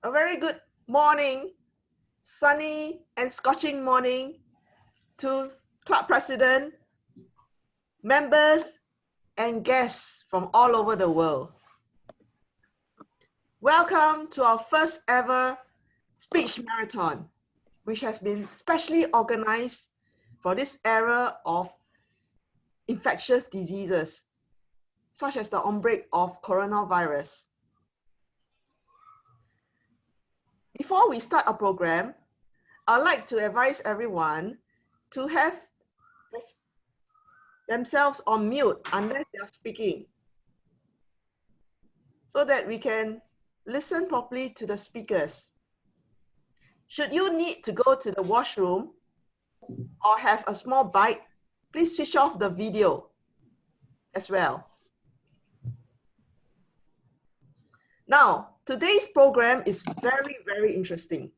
A very good morning, sunny and scorching morning to club president, members, and guests from all over the world. Welcome to our first ever speech marathon, which has been specially organized for this era of infectious diseases, such as the outbreak of coronavirus. Before we start our program, I'd like to advise everyone to have themselves on mute unless they are speaking, so that we can listen properly to the speakers. Should you need to go to the washroom or have a small bite, please switch off the video as well. Now, today's program is very interesting.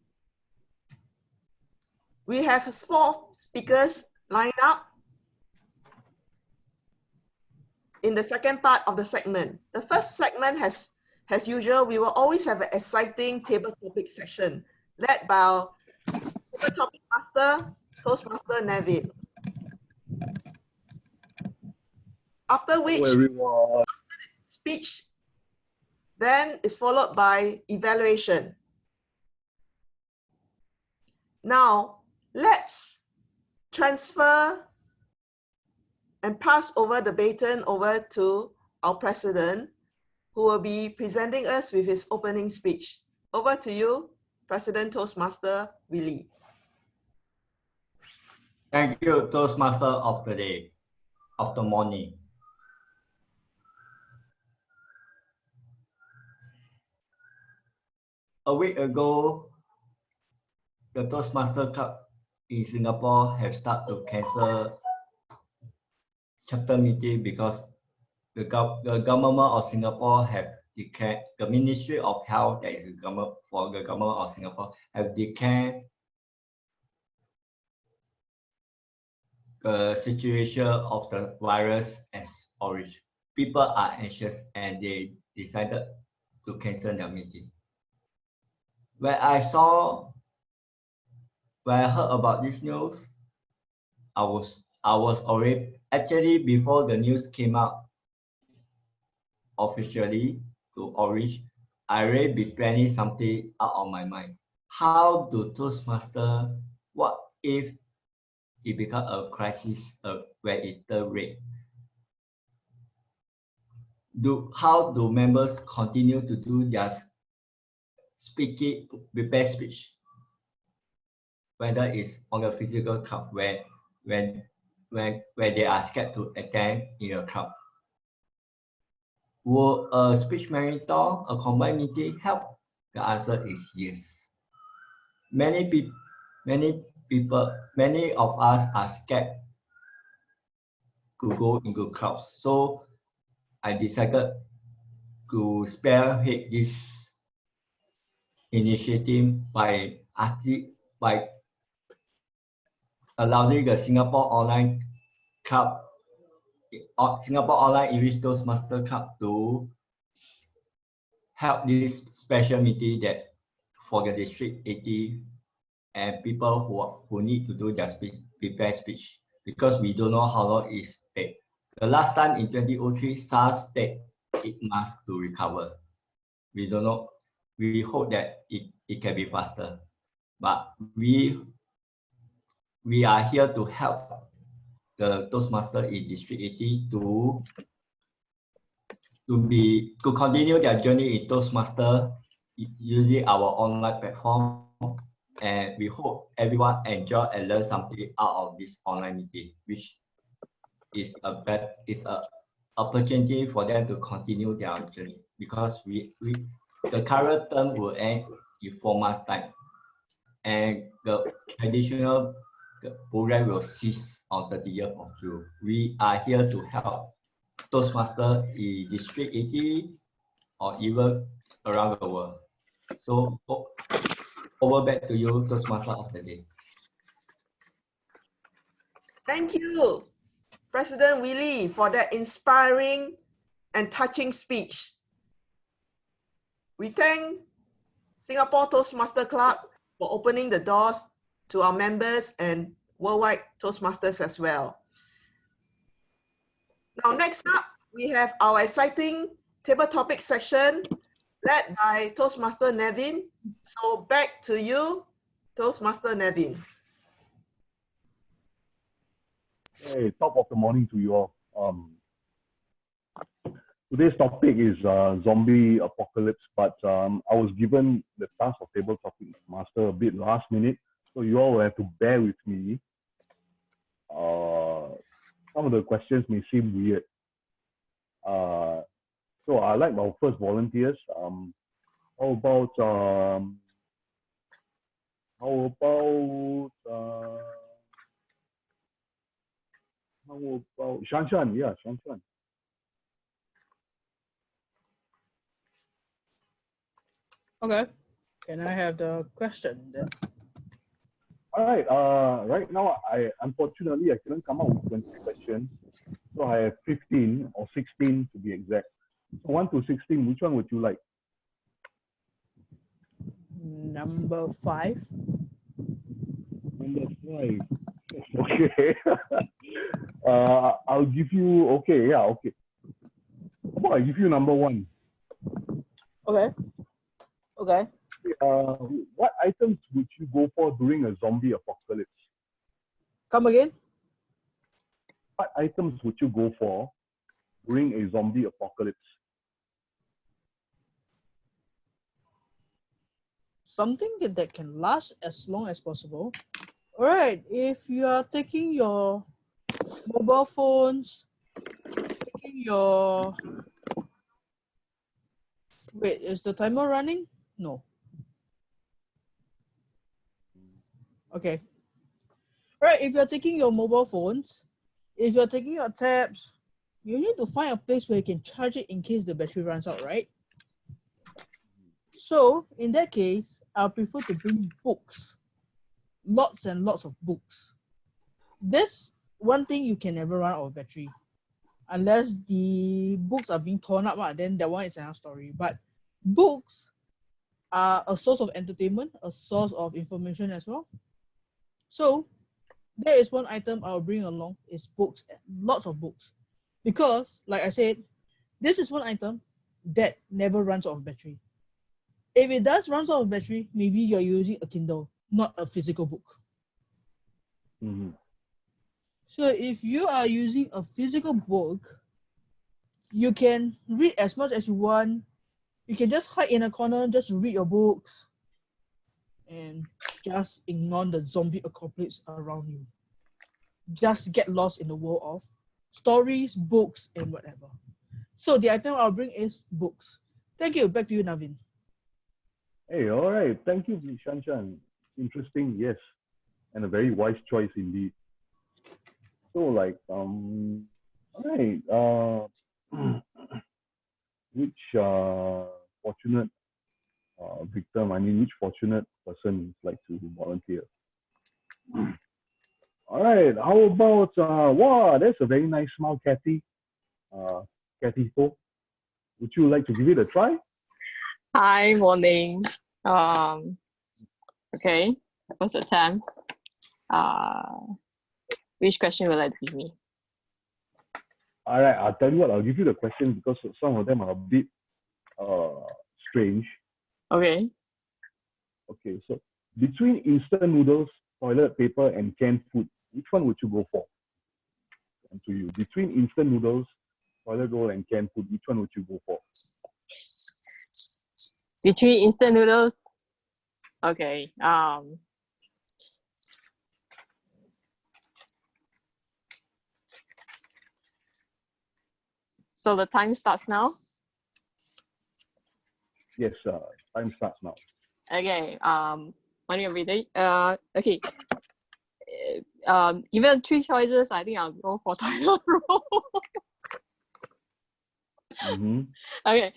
We have 4 speakers lined up in the second part of the segment. The first segment, as usual, we will always have an exciting table topic session led by our table topic master, Toastmaster Neville. After which, speech then is followed by evaluation. Now, let's transfer and pass over the baton over to our president, who will be presenting us with his opening speech. Over to you, President Toastmaster Willie. Thank you, Toastmaster of the day, of the morning. A week ago, the Toastmaster Club in Singapore have started to cancel chapter meeting because the government of Singapore have declared, the Ministry of Health, that is the government of Singapore, have declared the situation of the virus as orange. People are anxious and they decided to cancel their meeting. When I heard about this news, I was already, actually before the news came out officially to Orange, I already been planning something out of my mind. How do Toastmaster, what if it becomes a crisis where it turns red? How do members continue to do their speaking, prepare speech? Whether it's on a physical club where they are scared to attend in a club. Will a speech marathon, a combined meeting help? The answer is yes. Many of us are scared to go into clubs. So I decided to spearhead this initiative by allowing the Singapore Online Club, Singapore Online English Toastmaster Club to help this special meeting that for the District 80 and people who need to do their prepare speech, because we don't know how long it takes. The last time in 2003, SARS take 8 months to recover. We don't know. We hope that it can be faster, but we are here to help the Toastmaster in District 80 to continue their journey in Toastmaster using our online platform, and we hope everyone enjoy and learn something out of this online meeting, which is a opportunity for them to continue their journey, because the current term will end in 4 months time, and the traditional program will cease on 30th of June. We are here to help Toastmaster in District 80 or even around the world. So over back to you, Toastmaster of the day. Thank you, President Willie, for that inspiring and touching speech. We thank Singapore Toastmaster Club for opening the doors to our members and worldwide Toastmasters as well. Now, next up, we have our exciting table topic section led by Toastmaster Nevin. So back to you, Toastmaster Nevin. Hey, top of the morning to you all. Today's topic is zombie apocalypse, but I was given the task of table topic master a bit last minute, so you all will have to bear with me. Some of the questions may seem weird. So I like our first volunteers. How about Shan? Yeah, Shan. Okay. Can I have the question then? All right. Right now, unfortunately I couldn't come up with 20 questions, so I have 15 or 16 to be exact. So 1 to 16, which one would you like? Number 5. Number 5. Okay. I'll give you. Okay. Yeah. Okay. How about I give you number 1? Okay. Okay. What items would you go for during a zombie apocalypse? Come again? What items would you go for during a zombie apocalypse? Something that can last as long as possible. All right. If you are taking your mobile phones, taking your... Wait, is the timer running? No. Okay. All right. If you're taking your mobile phones, if you're taking your tabs, you need to find a place where you can charge it in case the battery runs out, right? So in that case, I prefer to bring books. Lots and lots of books. This one thing you can never run out of battery. Unless the books are being torn up, then that one is another story. But books are a source of entertainment, a source of information as well. So there is one item I'll bring along is books, lots of books. Because, like I said, this is one item that never runs out of battery. If it does run out of battery, maybe you're using a Kindle, not a physical book. Mm-hmm. So if you are using a physical book, you can read as much as you want. You can just hide in a corner, just read your books, and just ignore the zombie apocalypse around you. Just get lost in the world of stories, books, and whatever. So the item I'll bring is books. Thank you. Back to you, Navin. Hey, all right. Thank you, Shan. Interesting, yes. And a very wise choice indeed. So, like, all right. Which fortunate victim, which fortunate person would like to volunteer? All right. How about, wow, that's a very nice smile, Kathy. Kathy Ho. Would you like to give it a try? Hi, morning. Okay, what's the time? Which question would you like to give me? All right, I'll tell you what, I'll give you the question because some of them are a bit strange. Okay. Okay, so between instant noodles, toilet paper, and canned food, which one would you go for? And to you, between instant noodles, toilet roll, and canned food, which one would you go for? Between instant noodles? Okay. So the time starts now? Yes, time starts now. Okay. When you're ready. Okay. Given 3 choices, I think I'll go for toilet roll. Mm-hmm. Okay.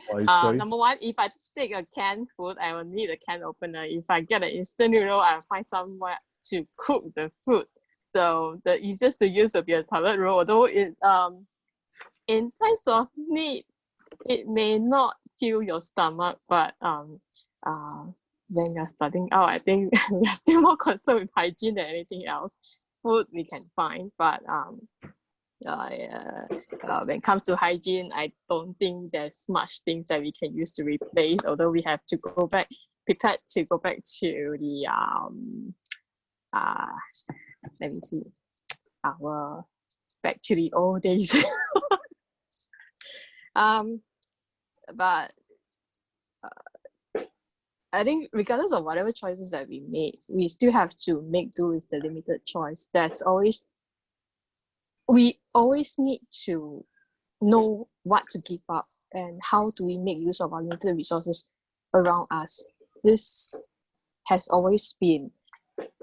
Number 1, if I take a canned food, I will need a can opener. If I get an instant noodle, I'll find somewhere to cook the food. So the easiest to use will be a toilet roll, although it in times of need, it may not fill your stomach, but when you're starting out, I think we're still more concerned with hygiene than anything else. Food we can find, but when it comes to hygiene, I don't think there's much things that we can use to replace. Although we have to go back, prepared to go back to the let me see, back to the old days. But I think regardless of whatever choices that we make, we still have to make do with the limited choice. We always need to know what to give up and how do we make use of our limited resources around us. This has always been,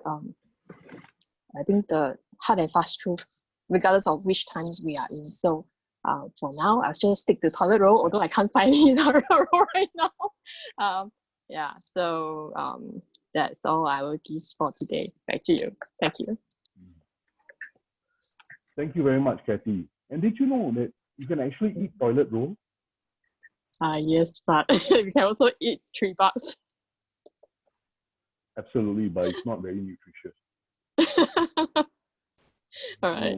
I think, the hard and fast truth, regardless of which times we are in. So for now, I'll just stick to toilet roll, although I can't find any toilet roll right now. Yeah, so that's all I will give for today. Back to you. Thank you. Thank you very much, Kathy. And did you know that you can actually eat toilet roll? Yes, but we can also eat $3. Absolutely, but it's not very nutritious. All right.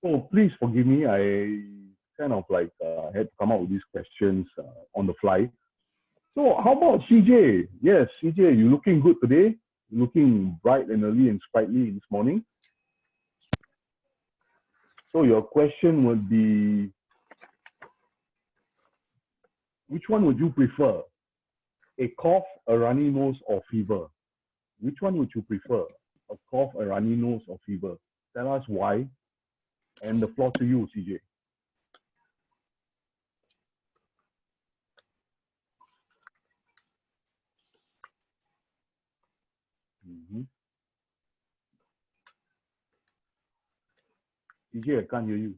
Oh, please forgive me. I kind of like had to come up with these questions on the fly. So how about CJ? Yes, CJ, you're looking good today. You're looking bright and early and sprightly this morning. So your question would be, which one would you prefer? A cough, a runny nose, or fever? Which one would you prefer? A cough, a runny nose, or fever? Tell us why. And the floor to you, CJ. CJ, I can't hear you.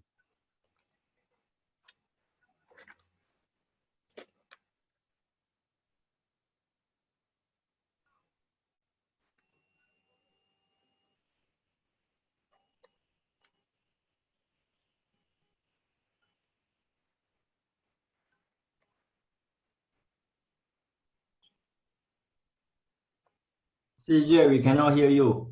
CJ, we cannot hear you.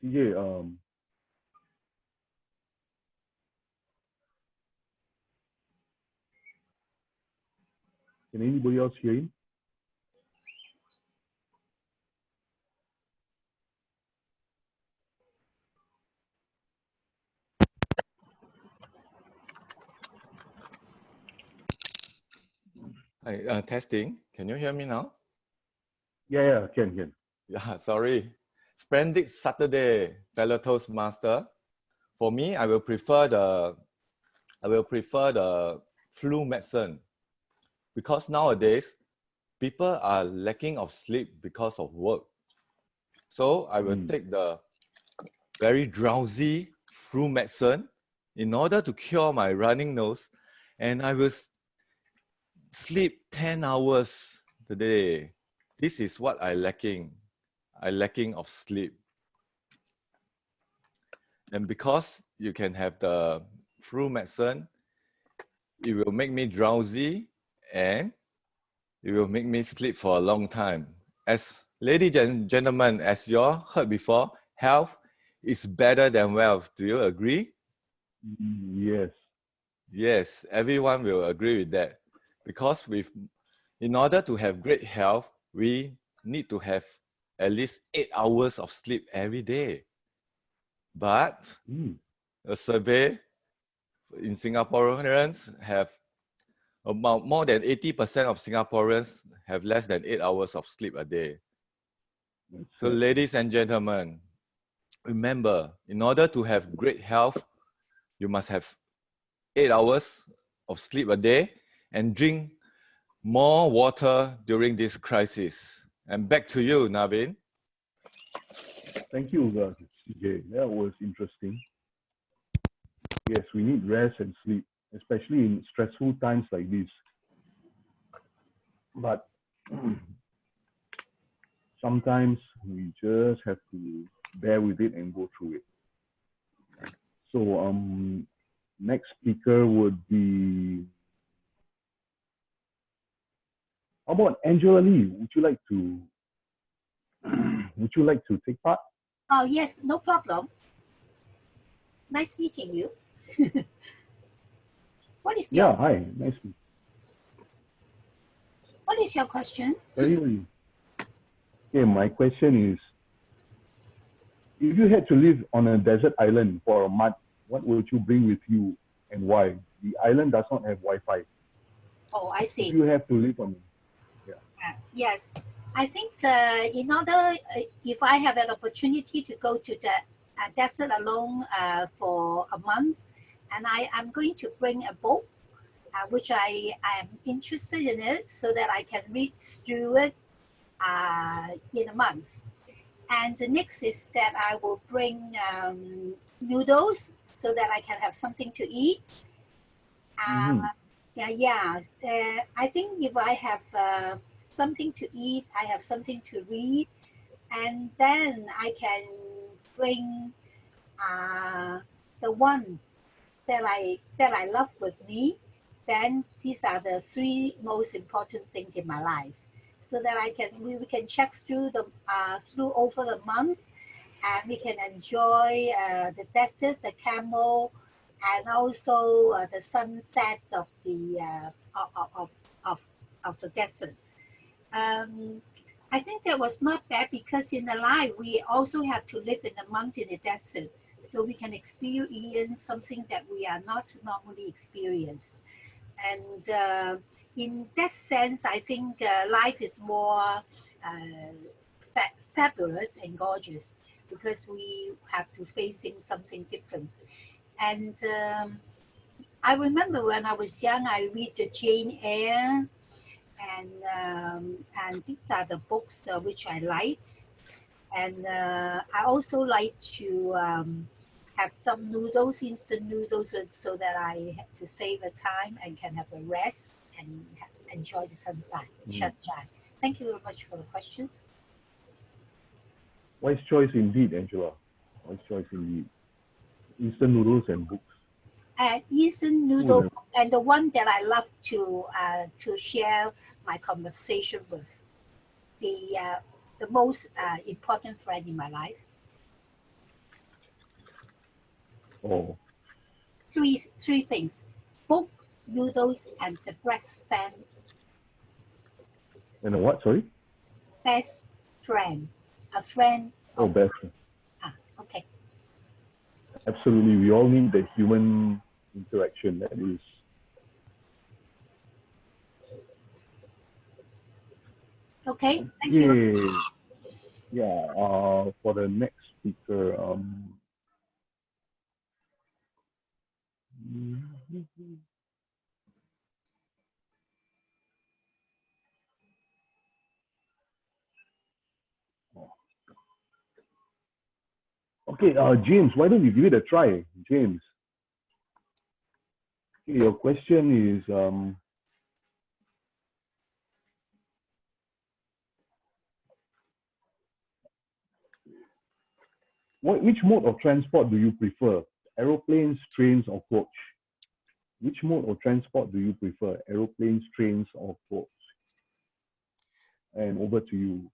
CJ, can anybody else hear him? Hi, testing. Can you hear me now? Yeah, can. Yeah, sorry. Splendid Saturday, fellow Toastmaster. For me, I will prefer the flu medicine, because nowadays people are lacking of sleep because of work. So I will take the very drowsy flu medicine in order to cure my running nose, and I will sleep 10 hours a day. This is what I lacking of sleep. And because you can have the flu medicine, it will make me drowsy and it will make me sleep for a long time. As ladies and gentlemen, as you all heard before, health is better than wealth. Do you agree? Yes. Yes, everyone will agree with that. Because in order to have great health, we need to have at least 8 hours of sleep every day. But a survey in Singaporeans have about more than 80% of Singaporeans have less than 8 hours of sleep a day. So ladies and gentlemen, remember, in order to have great health, you must have 8 hours of sleep a day and drink more water during this crisis. And back to you, Naveen. Thank you, CJ. That was interesting. Yes, we need rest and sleep, especially in stressful times like this. But sometimes we just have to bear with it and go through it. So next speaker would be, how about Angela Lee? Would you like to take part? Oh, yes, no problem. Nice meeting you. What is your, Yeah, hi, nice to meet what is your question? you. Okay, my question is, if you had to live on a desert island for a month, what would you bring with you and why? The island does not have Wi-Fi. Oh, I see. If you have to live on, Yes, I think in order, if I have an opportunity to go to the desert alone for a month, and I'm going to bring a book, which I am interested in it, so that I can read through it in a month. And the next is that I will bring noodles so that I can have something to eat. I think if I have something to eat, I have something to read, and then I can bring the one that I love with me. Then these are the three most important things in my life, so that we can check through over the month, and we can enjoy the desert, the camel, and also the sunset of the of the desert. I think that was not bad, because in the life we also have to live in the mountain, in the desert, so we can experience something that we are not normally experienced. And in that sense, I think life is more fabulous and gorgeous, because we have to facing something different. And I remember when I was young, I read the Jane Eyre, and these are the books which I liked. And I also like to have some noodles, instant noodles, so that I have to save the time and can have a rest and enjoy the sunshine. Thank you very much for the questions. wise choice indeed, Angela. Wise choice indeed. Instant noodles and books. Instant noodle, and the one that I love to share my conversation with, the most important friend in my life. Oh. Three things: book, noodles, and the best friend. And a what, sorry? Best friend. A friend. Oh, best friend. Okay. Absolutely. We all need the human interaction. That is. Okay. Thank you. Yeah. For the next speaker, okay, James, why don't you give it a try, James? Okay, your question is, which mode of transport do you prefer? Aeroplanes, trains, or coach? Which mode of transport do you prefer? Aeroplanes, trains, or coach? And over to you.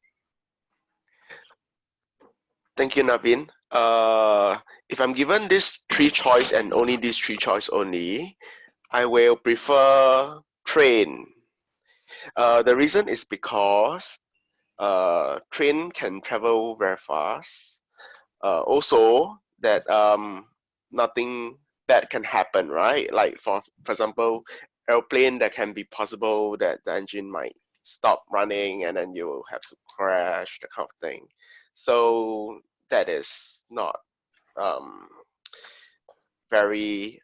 Thank you, Naveen. If I'm given this three choice and only these three choice only, I will prefer train. The reason is because train can travel very fast. Also, that nothing bad can happen, right? Like for example, airplane, that can be possible that the engine might stop running and then you will have to crash, that kind of thing. So that is not very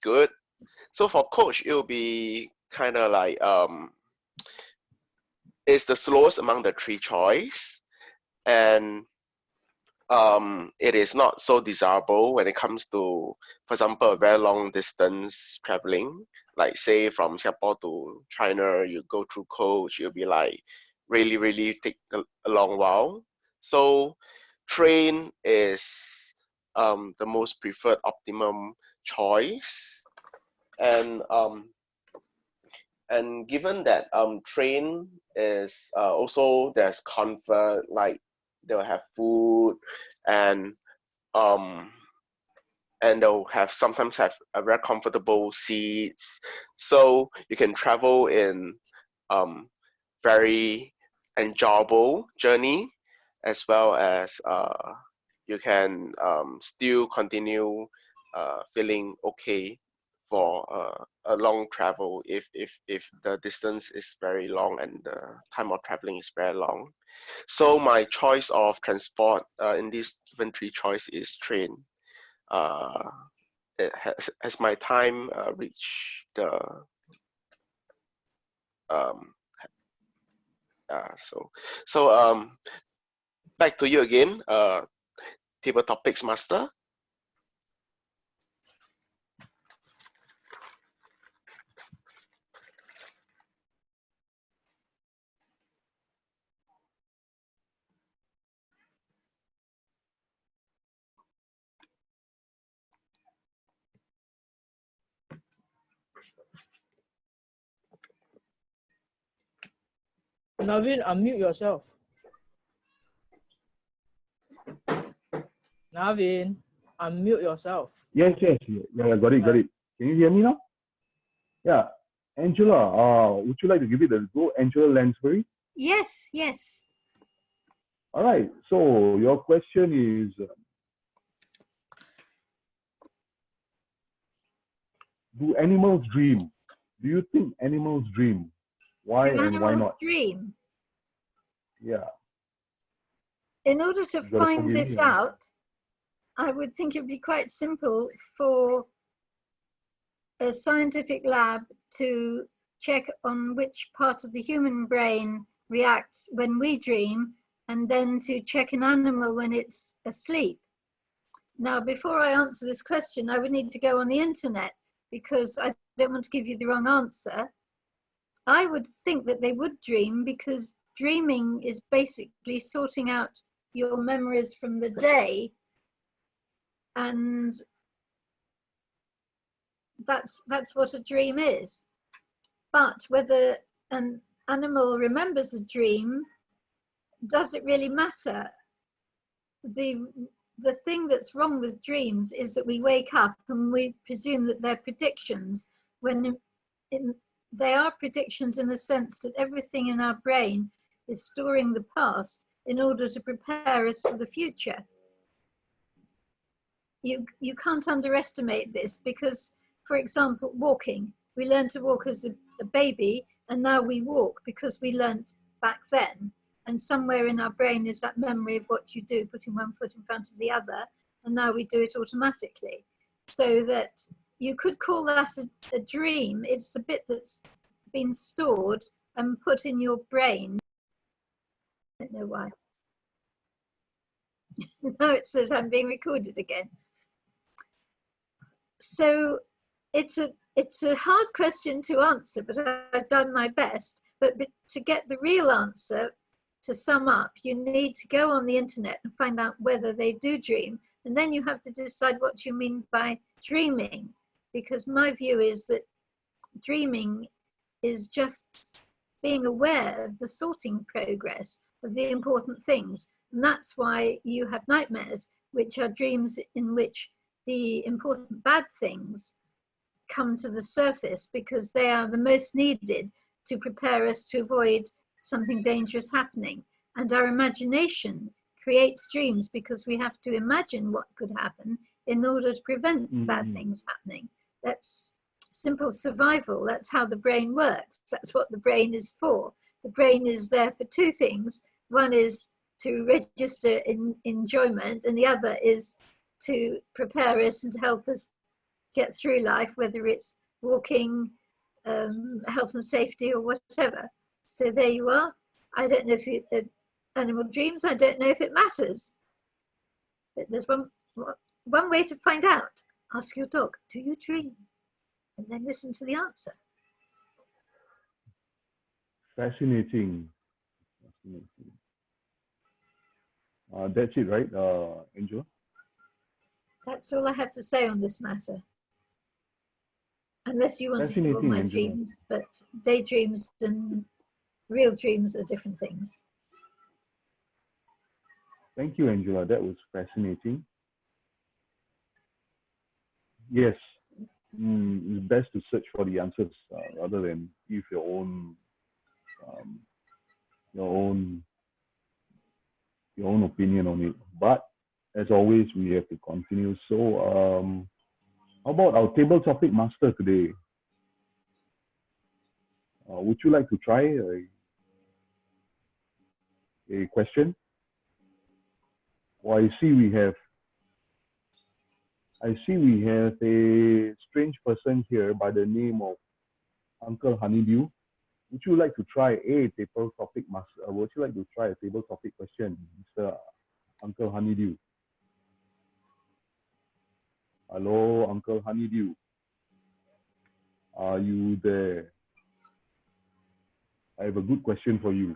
good. So for coach, it will be kind of like it's the slowest among the three choice, and it is not so desirable when it comes to, for example, a very long distance traveling. Like say from Singapore to China, you go through coach, you'll be like really take a long while. So train is the most preferred optimum choice. And given that train is also there's comfort, like they'll have food, and they'll have sometimes have a very comfortable seats, so you can travel in very enjoyable journey, as well as you can still continue feeling okay for a long travel if the distance is very long and the time of traveling is very long. So my choice of transport in these given three choice is train. It has my time reached the so back to you again, table topics master. Naveen, unmute yourself. Naveen, unmute yourself. Yes, yeah, got it. Can you hear me now? Yeah, Angela, would you like to give it a go, Angela Lansbury? Yes. All right. So your question is, do animals dream? Do you think animals dream? Why Do and why animals not? dream? Yeah. In order to You gotta find forgive this me. out, I would think it'd be quite simple for a scientific lab to check on which part of the human brain reacts when we dream, and then to check an animal when it's asleep. Now, before I answer this question, I would need to go on the internet, because I don't want to give you the wrong answer. I would think that they would dream, because dreaming is basically sorting out your memories from the day, and that's what a dream is. But whether an animal remembers a dream, does it really matter? The thing that's wrong with dreams is that we wake up and we presume that they're predictions, when they are predictions in the sense that everything in our brain is storing the past in order to prepare us for the future. You can't underestimate this, because, for example, walking. We learn to walk as a baby, and now we walk because we learned back then. And somewhere in our brain is that memory of what you do, putting one foot in front of the other, and now we do it automatically. So that you could call that a dream. It's the bit that's been stored and put in your brain. I don't know why. Now it says I'm being recorded again. So it's a hard question to answer, but I've done my best. But to get the real answer, to sum up, you need to go on the internet and find out whether they do dream. And then you have to decide what you mean by dreaming, because my view is that dreaming is just being aware of the sorting progress of the important things. And that's why you have nightmares, which are dreams in which the important bad things come to the surface, because they are the most needed to prepare us to avoid something dangerous happening. And our imagination creates dreams because we have to imagine what could happen in order to prevent bad things happening. That's simple survival. That's how the brain works. That's what the brain is for. The brain is there for two things. One is to register in enjoyment, and the other is to prepare us and to help us get through life, whether it's walking, health and safety, or whatever. So there you are. I don't know if animal dreams. I don't know if it matters. But there's one way to find out. Ask your dog, do you dream? And then listen to the answer. Fascinating. That's it, right, Angela? That's all I have to say on this matter. Unless you want to hear all my Angela. dreams, but daydreams and real dreams are different things. Thank you, Angela. That was fascinating. Yes, it's best to search for the answers rather than give your own opinion on it. But as always, we have to continue. So, how about our table topic master today? Would you like to try a question? Well, I see we have a strange person here by the name of Uncle Honeydew. Would you like to try a table topic master? Would you like to try a table topic question, Mr. Uncle Honeydew? Hello, Uncle Honeydew. Are you there? I have a good question for you.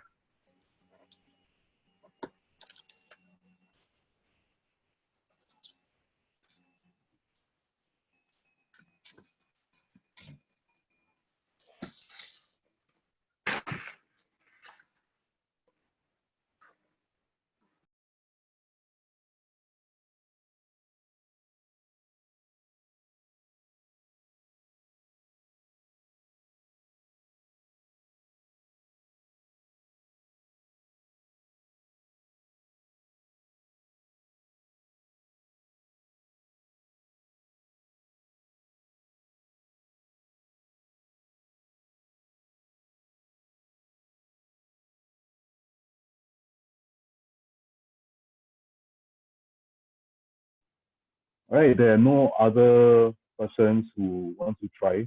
All right, there are no other persons who want to try.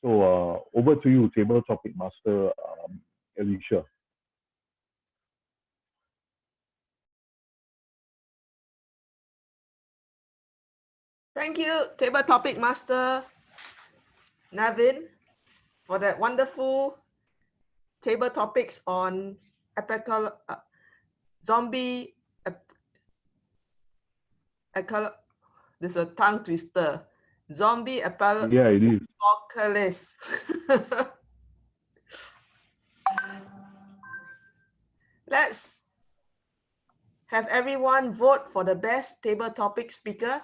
So over to you, table topic master, Alicia. Thank you, table topic master Navin, for that wonderful table topics on zombie. There's a tongue twister. Zombie Yeah, it is. apocalypse. Let's have everyone vote for the best table topic speaker.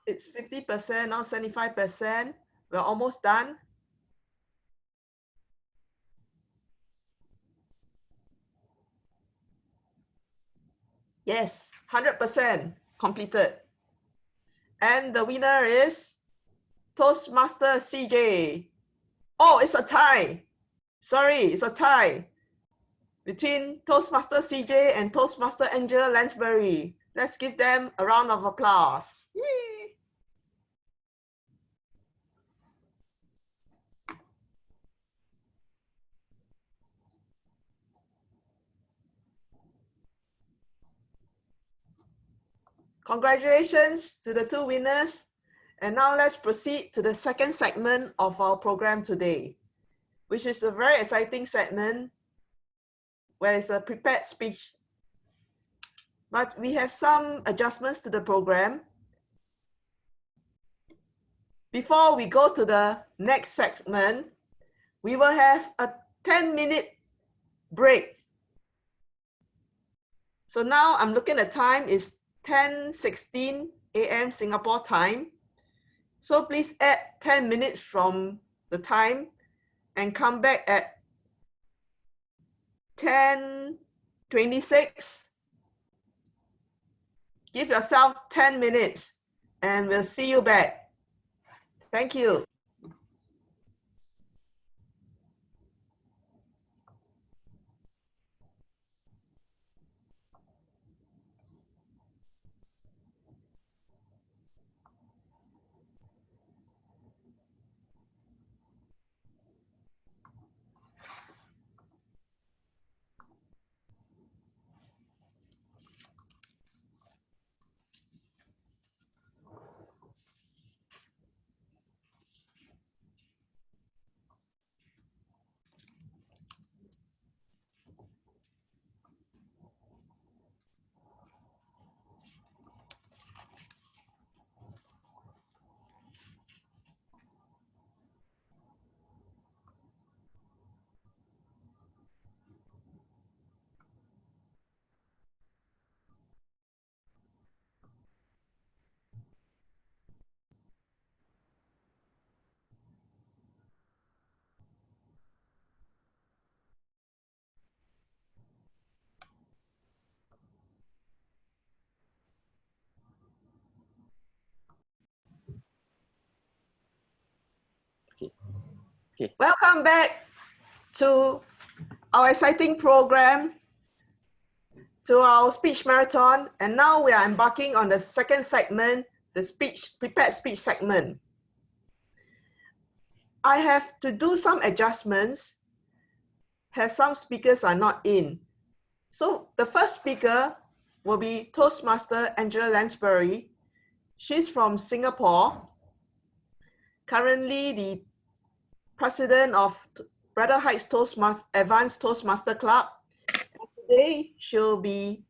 It's 50%, now 75%. We're almost done. Yes, 100% completed. And the winner is Toastmaster CJ. Oh, it's a tie. Sorry, it's a tie between Toastmaster CJ and Toastmaster Angela Lansbury. Let's give them a round of applause. Yay. Congratulations to the two winners. And now let's proceed to the second segment of our program today, which is a very exciting segment where it's a prepared speech. But we have some adjustments to the program. Before we go to the next segment, we will have a 10-minute break. So now I'm looking at time, it's 10:16 a.m. Singapore time. So please add 10 minutes from the time and come back at 10:26. Give yourself 10 minutes and we'll see you back. Thank you. Okay. Welcome back to our exciting program, to our speech marathon. And now we are embarking on the second segment, the prepared speech segment. I have to do some adjustments, as some speakers are not in. So the first speaker will be Toastmaster Angela Lansbury. She's from Singapore, currently the president of Brother Heights Advanced Toastmaster Club. And today she'll be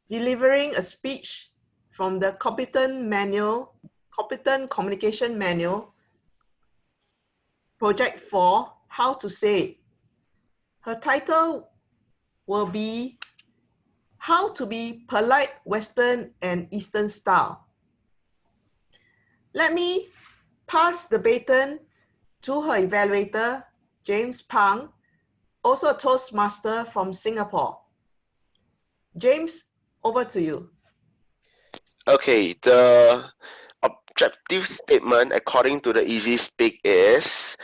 delivering a speech from the Competent Communication Manual, Project 4, How to Say. Her title will be How to Be Polite Western and Eastern Style. Let me pass the baton to her evaluator, James Pang, also a Toastmaster from Singapore. James, over to you. Okay, the objective statement according to the Easy Speak is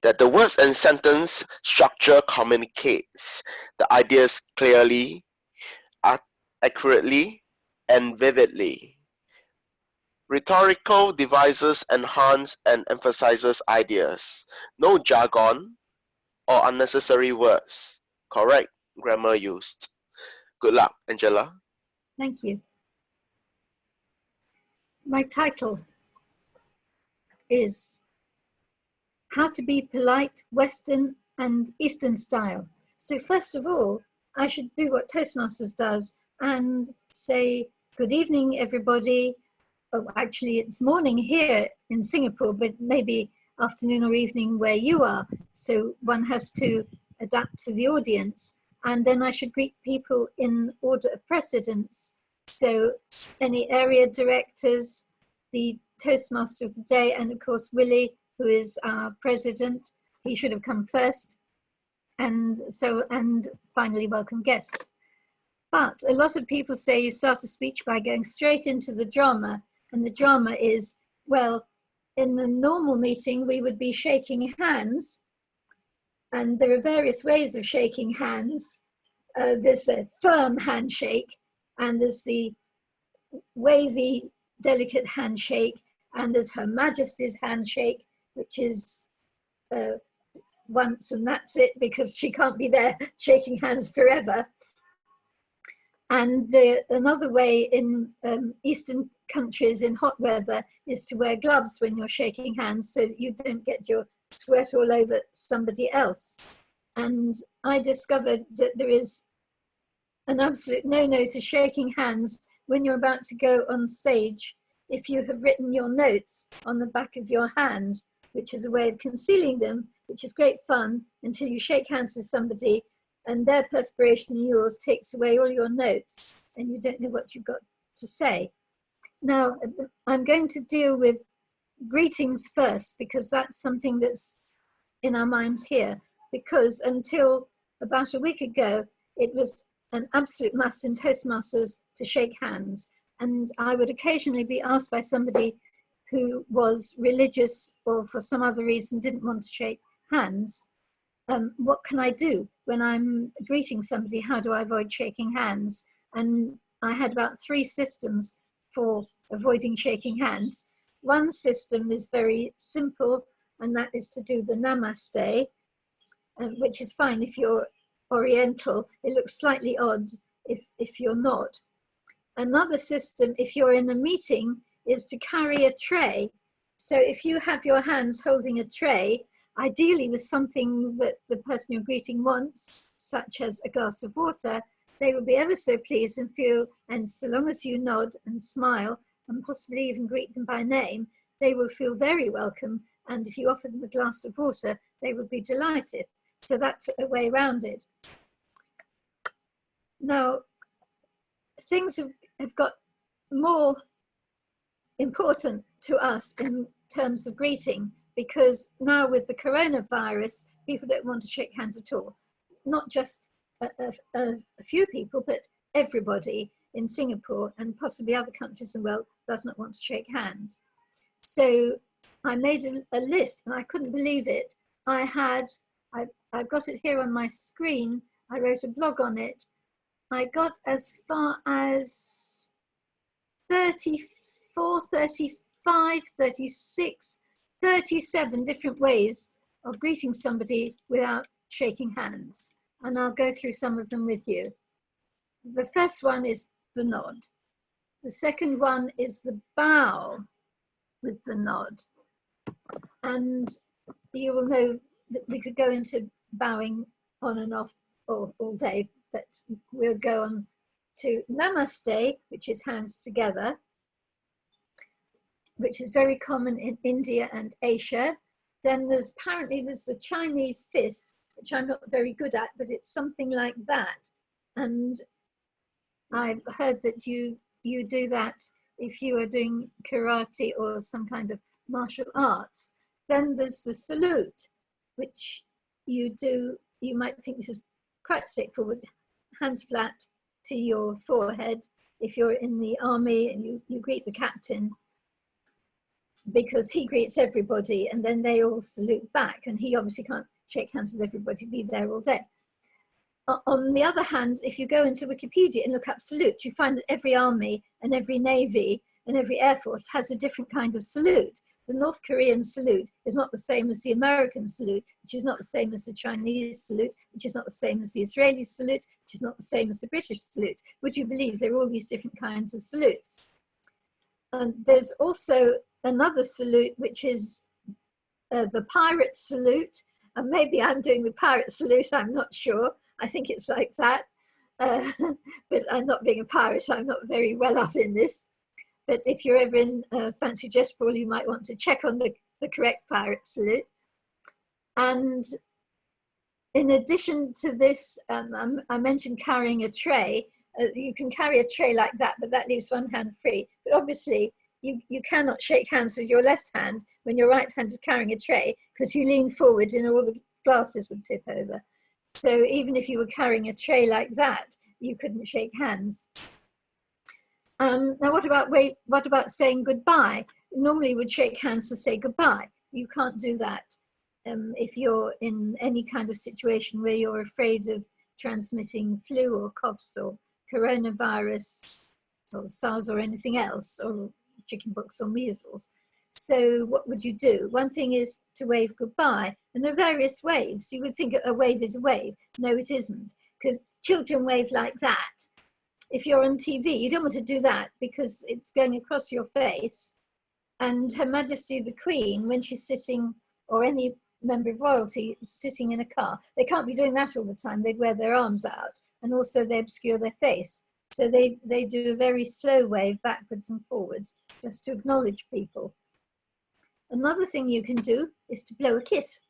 that the words and sentence structure communicates the ideas clearly, accurately, and vividly. Rhetorical devices enhance and emphasizes ideas. No jargon or unnecessary words. Correct grammar used. Good luck, Angela. Thank you. My title is How to Be Polite, Western and Eastern Style. So first of all, I should do what Toastmasters does and say, good evening, everybody. Oh, actually, it's morning here in Singapore, but maybe afternoon or evening where you are. So one has to adapt to the audience. And then I should greet people in order of precedence. So any area directors, the Toastmaster of the day, and of course, Willie, who is our president, he should have come first. And finally, welcome guests. But a lot of people say you start a speech by going straight into the drama. And the drama is, well, in the normal meeting, we would be shaking hands. And there are various ways of shaking hands. There's a firm handshake, and there's the wavy, delicate handshake, and there's Her Majesty's handshake, which is once and that's it, because she can't be there shaking hands forever. And another way in Eastern countries in hot weather is to wear gloves when you're shaking hands so that you don't get your sweat all over somebody else. And I discovered that there is an absolute no-no to shaking hands when you're about to go on stage if you have written your notes on the back of your hand, which is a way of concealing them, which is great fun until you shake hands with somebody and their perspiration and yours takes away all your notes and you don't know what you've got to say. Now, I'm going to deal with greetings first because that's something that's in our minds here, because until about a week ago, it was an absolute must in Toastmasters to shake hands. And I would occasionally be asked by somebody who was religious or for some other reason didn't want to shake hands, what can I do when I'm greeting somebody? How do I avoid shaking hands? And I had about 3 systems for avoiding shaking hands. One system is very simple, and that is to do the namaste, which is fine if you're Oriental. It looks slightly odd if you're not. Another system, if you're in a meeting, is to carry a tray. So if you have your hands holding a tray, ideally with something that the person you're greeting wants, such as a glass of water, they will be ever so pleased and feel, and so long as you nod and smile and possibly even greet them by name, they will feel very welcome. And if you offer them a glass of water, they will be delighted. So that's a way around it. Now, things have got more important to us in terms of greeting, because now with the coronavirus, people don't want to shake hands at all. Not just a few people, but everybody in Singapore and possibly other countries in the world does not want to shake hands. So I made a list, and I couldn't believe it, I've got it here on my screen. I wrote a blog on it. I got as far as 34, 35, 36, 37 different ways of greeting somebody without shaking hands. And I'll go through some of them with you. The first one is the nod. The second one is the bow with the nod. And you will know that we could go into bowing on and off all day, but we'll go on to namaste, which is hands together, which is very common in India and Asia. Then there's the Chinese fist, which I'm not very good at, but it's something like that. And I've heard that you do that if you are doing karate or some kind of martial arts. Then there's the salute, which you do. You might think this is quite straightforward, hands flat to your forehead. If you're in the army and you greet the captain, because he greets everybody and then they all salute back, and he obviously can't shake hands with everybody, be there all day. On the other hand, if you go into Wikipedia and look up salute, you find that every army and every navy and every air force has a different kind of salute. The North Korean salute is not the same as the American salute, which is not the same as the Chinese salute, which is not the same as the Israeli salute, which is not the same as the British salute. Would you believe there are all these different kinds of salutes? And there's also another salute, which is the pirate salute. And maybe I'm doing the pirate salute, I'm not sure. I think it's like that. But I'm not being a pirate, I'm not very well up in this. But if you're ever in fancy dress ball, you might want to check on the correct pirate salute. And in addition to this, I mentioned carrying a tray. You can carry a tray like that, but that leaves one hand free. But obviously, you cannot shake hands with your left hand when your right hand is carrying a tray, because you lean forward and all the glasses would tip over. So even if you were carrying a tray like that, you couldn't shake hands. Now, what about saying goodbye? Normally, we'd shake hands to say goodbye. You can't do that if you're in any kind of situation where you're afraid of transmitting flu or coughs or coronavirus or SARS or anything else, or chickenpox or measles. So what would you do? One thing is to wave goodbye, and there are various waves. You would think a wave is a wave. No, it isn't, because children wave like that. If you're on TV, you don't want to do that because it's going across your face. And Her Majesty the Queen, when she's sitting, or any member of royalty sitting in a car, they can't be doing that all the time. They'd wear their arms out, and also they obscure their face. So they do a very slow wave backwards and forwards, just to acknowledge people. Another thing you can do is to blow a kiss.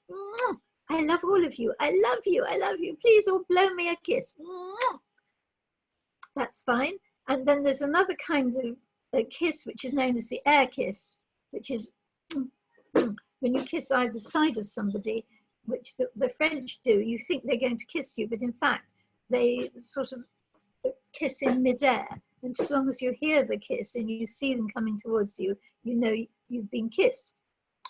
I love all of you. I love you. I love you. Please all blow me a kiss. That's fine. And then there's another kind of a kiss, which is known as the air kiss, which is when you kiss either side of somebody, which the French do. You think they're going to kiss you, but in fact, they sort of kiss in midair. And as long as you hear the kiss and you see them coming towards you, you know you've been kissed.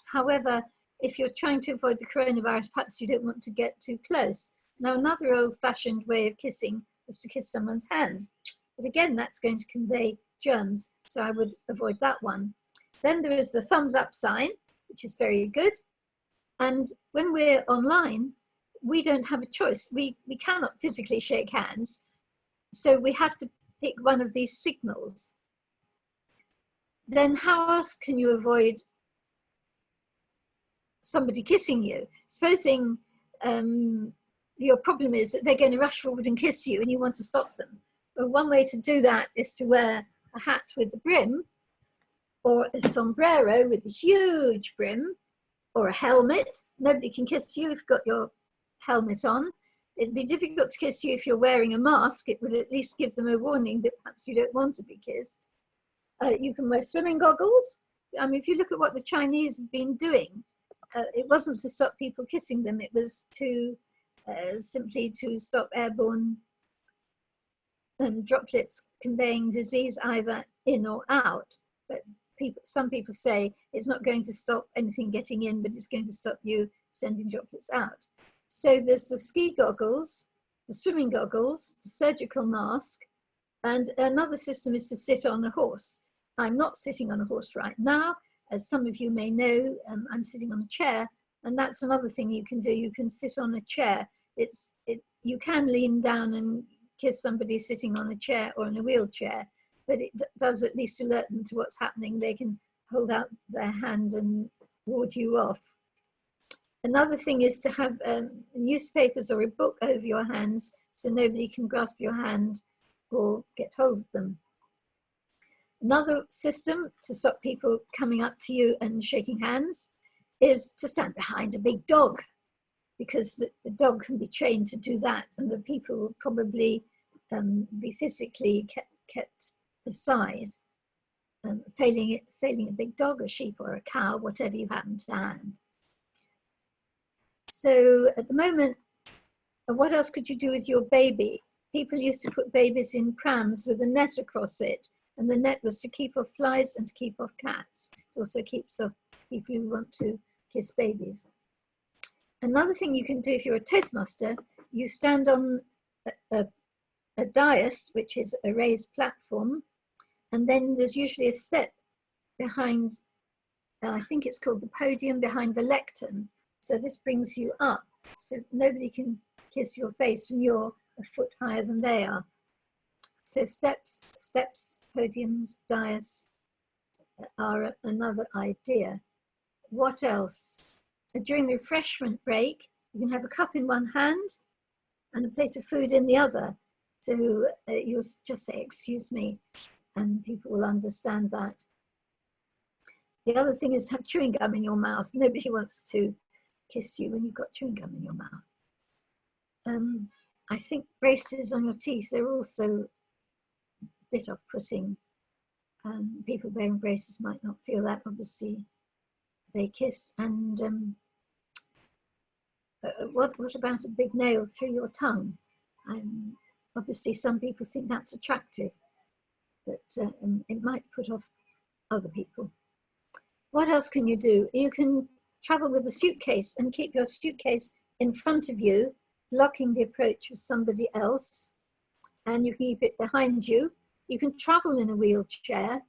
However, if you're trying to avoid the coronavirus, perhaps you don't want to get too close. Now, another old-fashioned way of kissing is to kiss someone's hand. But again, that's going to convey germs, so I would avoid that one. Then there is the thumbs up sign, which is very good. And when we're online, we don't have a choice. We cannot physically shake hands, so we have to pick one of these signals. Then how else can you avoid somebody kissing you? Supposing your problem is that they're going to rush forward and kiss you and you want to stop them. Well, one way to do that is to wear a hat with a brim, or a sombrero with a huge brim, or a helmet. Nobody can kiss you if you've got your helmet on. It'd be difficult to kiss you if you're wearing a mask. It would at least give them a warning that perhaps you don't want to be kissed. You can wear swimming goggles. I mean, if you look at what the Chinese have been doing, it wasn't to stop people kissing them. It was to simply to stop airborne droplets conveying disease either in or out. But some people say it's not going to stop anything getting in, but it's going to stop you sending droplets out. So there's the ski goggles, the swimming goggles, the surgical mask, and another system is to sit on a horse. I'm not sitting on a horse right now. As some of you may know, I'm sitting on a chair, and that's another thing you can do. You can sit on a chair. You can lean down and kiss somebody sitting on a chair or in a wheelchair, but it does at least alert them to what's happening. They can hold out their hand and ward you off. Another thing is to have newspapers or a book over your hands so nobody can grasp your hand or get hold of them. Another system to stop people coming up to you and shaking hands is to stand behind a big dog, because the dog can be trained to do that, and the people will probably be physically kept aside, failing a big dog, a sheep or a cow, whatever you happen to hand. So at the moment, what else could you do with your baby? People used to put babies in prams with a net across it, and the net was to keep off flies and to keep off cats. It also keeps off people who want to kiss babies. Another thing you can do if you're a Toastmaster, you stand on a dais, which is a raised platform, and then there's usually a step behind, I think it's called the podium, behind the lectern. So this brings you up, so nobody can kiss your face when you're a foot higher than they are. So steps, podiums, dais are another idea. What else? During the refreshment break, you can have a cup in one hand and a plate of food in the other. So you'll just say, excuse me, and people will understand that. The other thing is to have chewing gum in your mouth. Nobody wants to kiss you when you've got chewing gum in your mouth. I think braces on your teeth, they're also a bit off-putting. People wearing braces might not feel that, obviously. They kiss. And what about a big nail through your tongue? Obviously, some people think that's attractive, but it might put off other people. What else can you do? You can travel with a suitcase and keep your suitcase in front of you, blocking the approach of somebody else, and you can keep it behind you. You can travel in a wheelchair.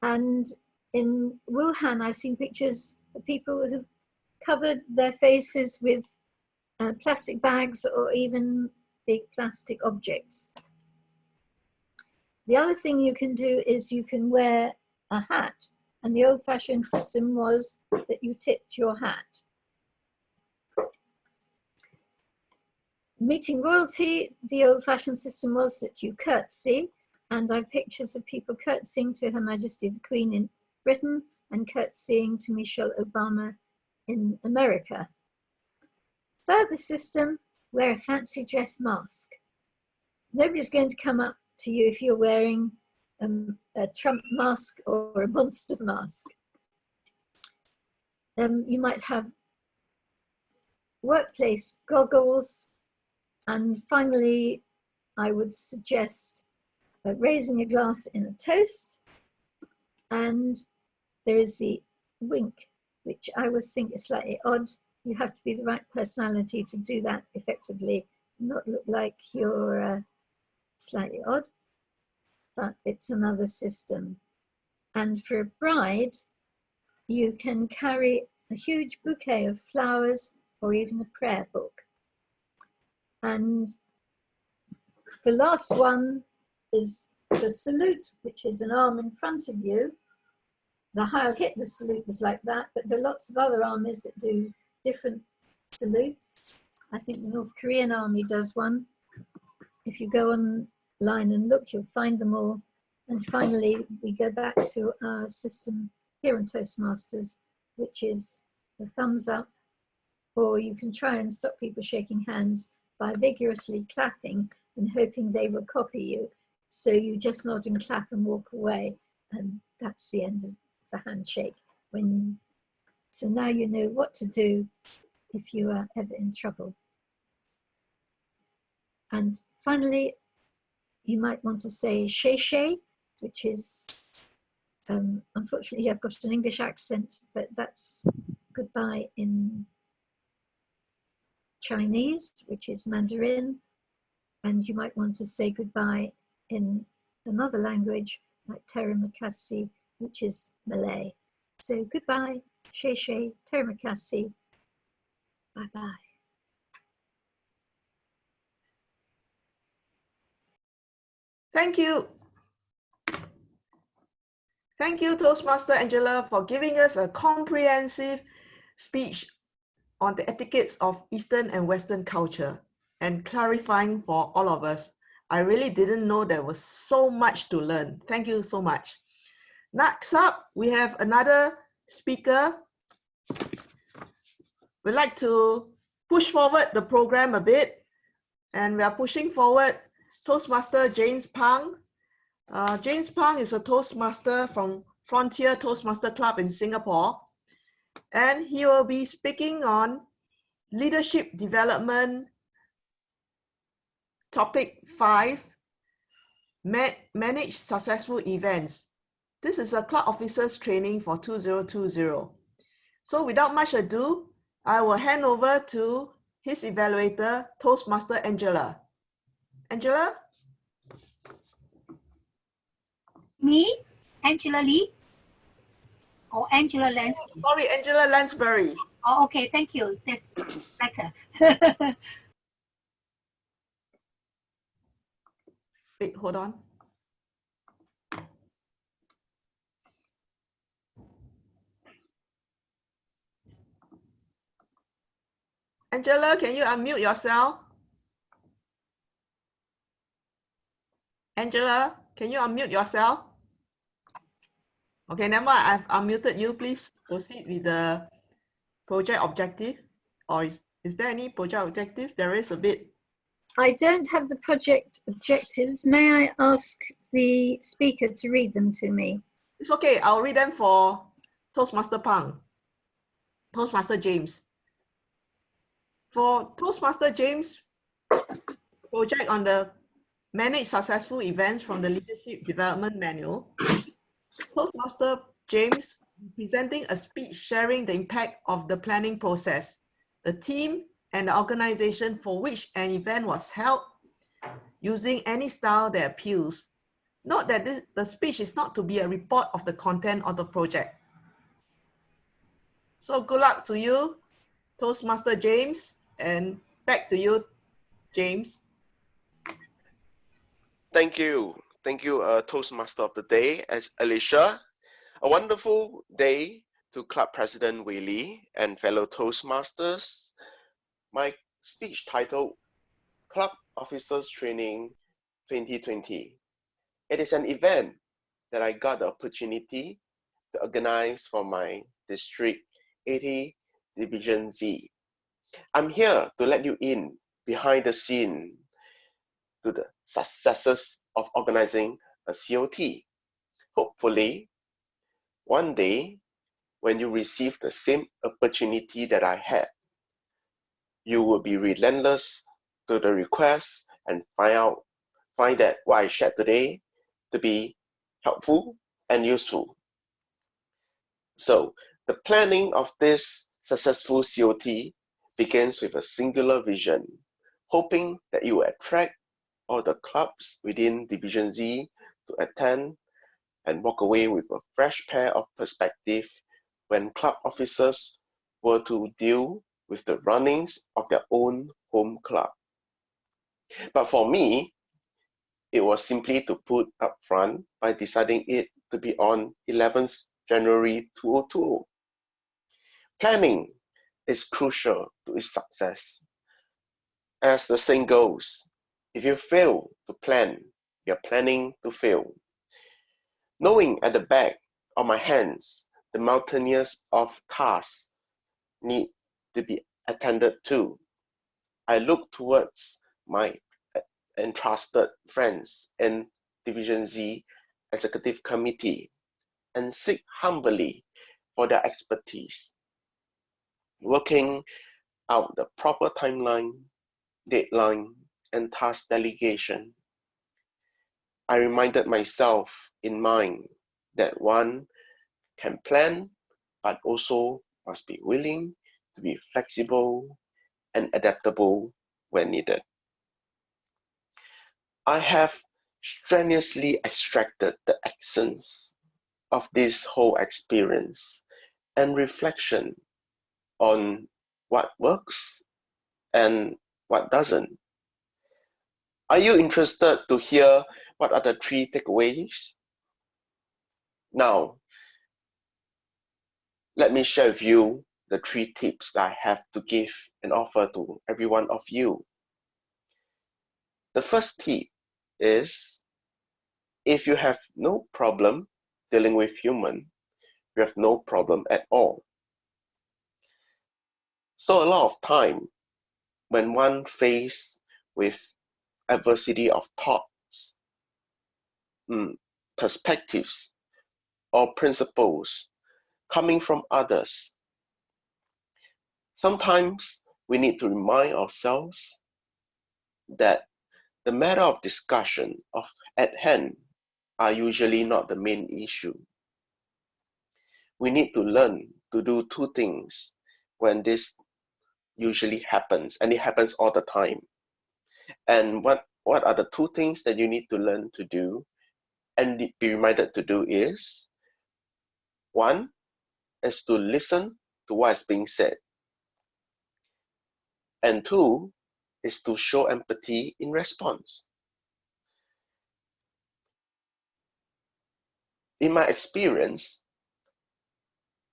And in Wuhan, I've seen pictures of people who've covered their faces with plastic bags or even big plastic objects. The other thing you can do is you can wear a hat, and the old-fashioned system was that you tipped your hat. Meeting royalty, the old-fashioned system was that you curtsy, and I have pictures of people curtsying to Her Majesty the Queen in Britain and curtsying to Michelle Obama in America. Further system, wear a fancy dress mask. Nobody's going to come up to you if you're wearing a Trump mask or a monster mask. You might have workplace goggles, and finally, I would suggest raising a glass in a toast, and there is the wink, which I always think is slightly odd. You have to be the right personality to do that effectively, not look like you're slightly odd, but it's another system. And for a bride, you can carry a huge bouquet of flowers or even a prayer book. And the last one is the salute, which is an arm in front of you. The Heil Hitler salute was like that, but there are lots of other armies that do different salutes. I think the North Korean army does one. If you go online and look, you'll find them all. And finally, we go back to our system here in Toastmasters, which is the thumbs up, or you can try and stop people shaking hands by vigorously clapping and hoping they will copy you. So you just nod and clap and walk away, and that's the end of the handshake. So now you know what to do if you are ever in trouble. And finally, you might want to say "shei," which is, unfortunately, I've got an English accent, but that's goodbye in Chinese, which is Mandarin, and you might want to say goodbye in another language like terima kasih, which is Malay. So goodbye, she she, terima kasih, bye bye. Thank you. Thank you, Toastmaster Angela, for giving us a comprehensive speech on the etiquettes of Eastern and Western culture and clarifying for all of us. I really didn't know there was so much to learn. Thank you so much. Next up, we have another speaker. We'd like to push forward the program a bit, and we are pushing forward Toastmaster James Pang. James Pang is a Toastmaster from Frontier Toastmaster Club in Singapore, and he will be speaking on leadership development topic 5, manage successful events. This is a club officers training for 2020. So without much ado, I will hand over to his evaluator, Toastmaster Angela. Angela? Me? Angela Lee? Or Angela Lansbury? Sorry, Angela Lansbury. Oh, okay, thank you. That's better. Wait, hold on. Angela, can you unmute yourself? Angela, can you unmute yourself? Okay, never mind, I've unmuted you. Please proceed with the project objective. Or is there any project objectives? There is a bit. I don't have the project objectives. May I ask the speaker to read them to me? It's okay, I'll read them for Toastmaster Pang. Toastmaster James. For Toastmaster James, project on the manage successful events from the Leadership Development Manual, Toastmaster James presenting a speech sharing the impact of the planning process, the team and the organization for which an event was held, using any style that appeals. Note that the speech is not to be a report of the content of the project. So good luck to you, Toastmaster James, and back to you, James. Thank you. Thank you, Toastmaster of the Day, as Alicia. A wonderful day to Club President Willie and fellow Toastmasters. My speech titled Club Officers Training 2020. It is an event that I got the opportunity to organize for my District 80 Division Z. I'm here to let you in behind the scene to the successes of organizing a COT. Hopefully, one day, when you receive the same opportunity that I had, you will be relentless to the request and find that what I shared today to be helpful and useful. So, the planning of this successful COT begins with a singular vision, hoping that you will attract all the clubs within Division Z to attend and walk away with a fresh pair of perspective when club officers were to deal with the runnings of their own home club. But for me, it was simply to put up front by deciding it to be on 11th January 2020. Planning is crucial to its success. As the saying goes, if you fail to plan, you're planning to fail. Knowing at the back of my hands the mountainous of tasks need to be attended to, I look towards my entrusted friends in Division Z Executive Committee and seek humbly for their expertise, working out the proper timeline, deadline, and task delegation. I reminded myself in mind that one can plan but also must be willing to be flexible and adaptable when needed. I have strenuously extracted the essence of this whole experience and reflection on what works and what doesn't. Are you interested to hear what are the 3 takeaways? Now, let me share with you the 3 tips that I have to give and offer to every one of you. The first tip is, if you have no problem dealing with human, you have no problem at all. So a lot of time, when one faced with adversity of thoughts, perspectives, or principles coming from others, sometimes we need to remind ourselves that the matter of discussion at hand are usually not the main issue. We need to learn to do 2 things when this usually happens, and it happens all the time. And what are the 2 things that you need to learn to do and be reminded to do is, 1 is to listen to what is being said, and 2 is to show empathy in response. In my experience,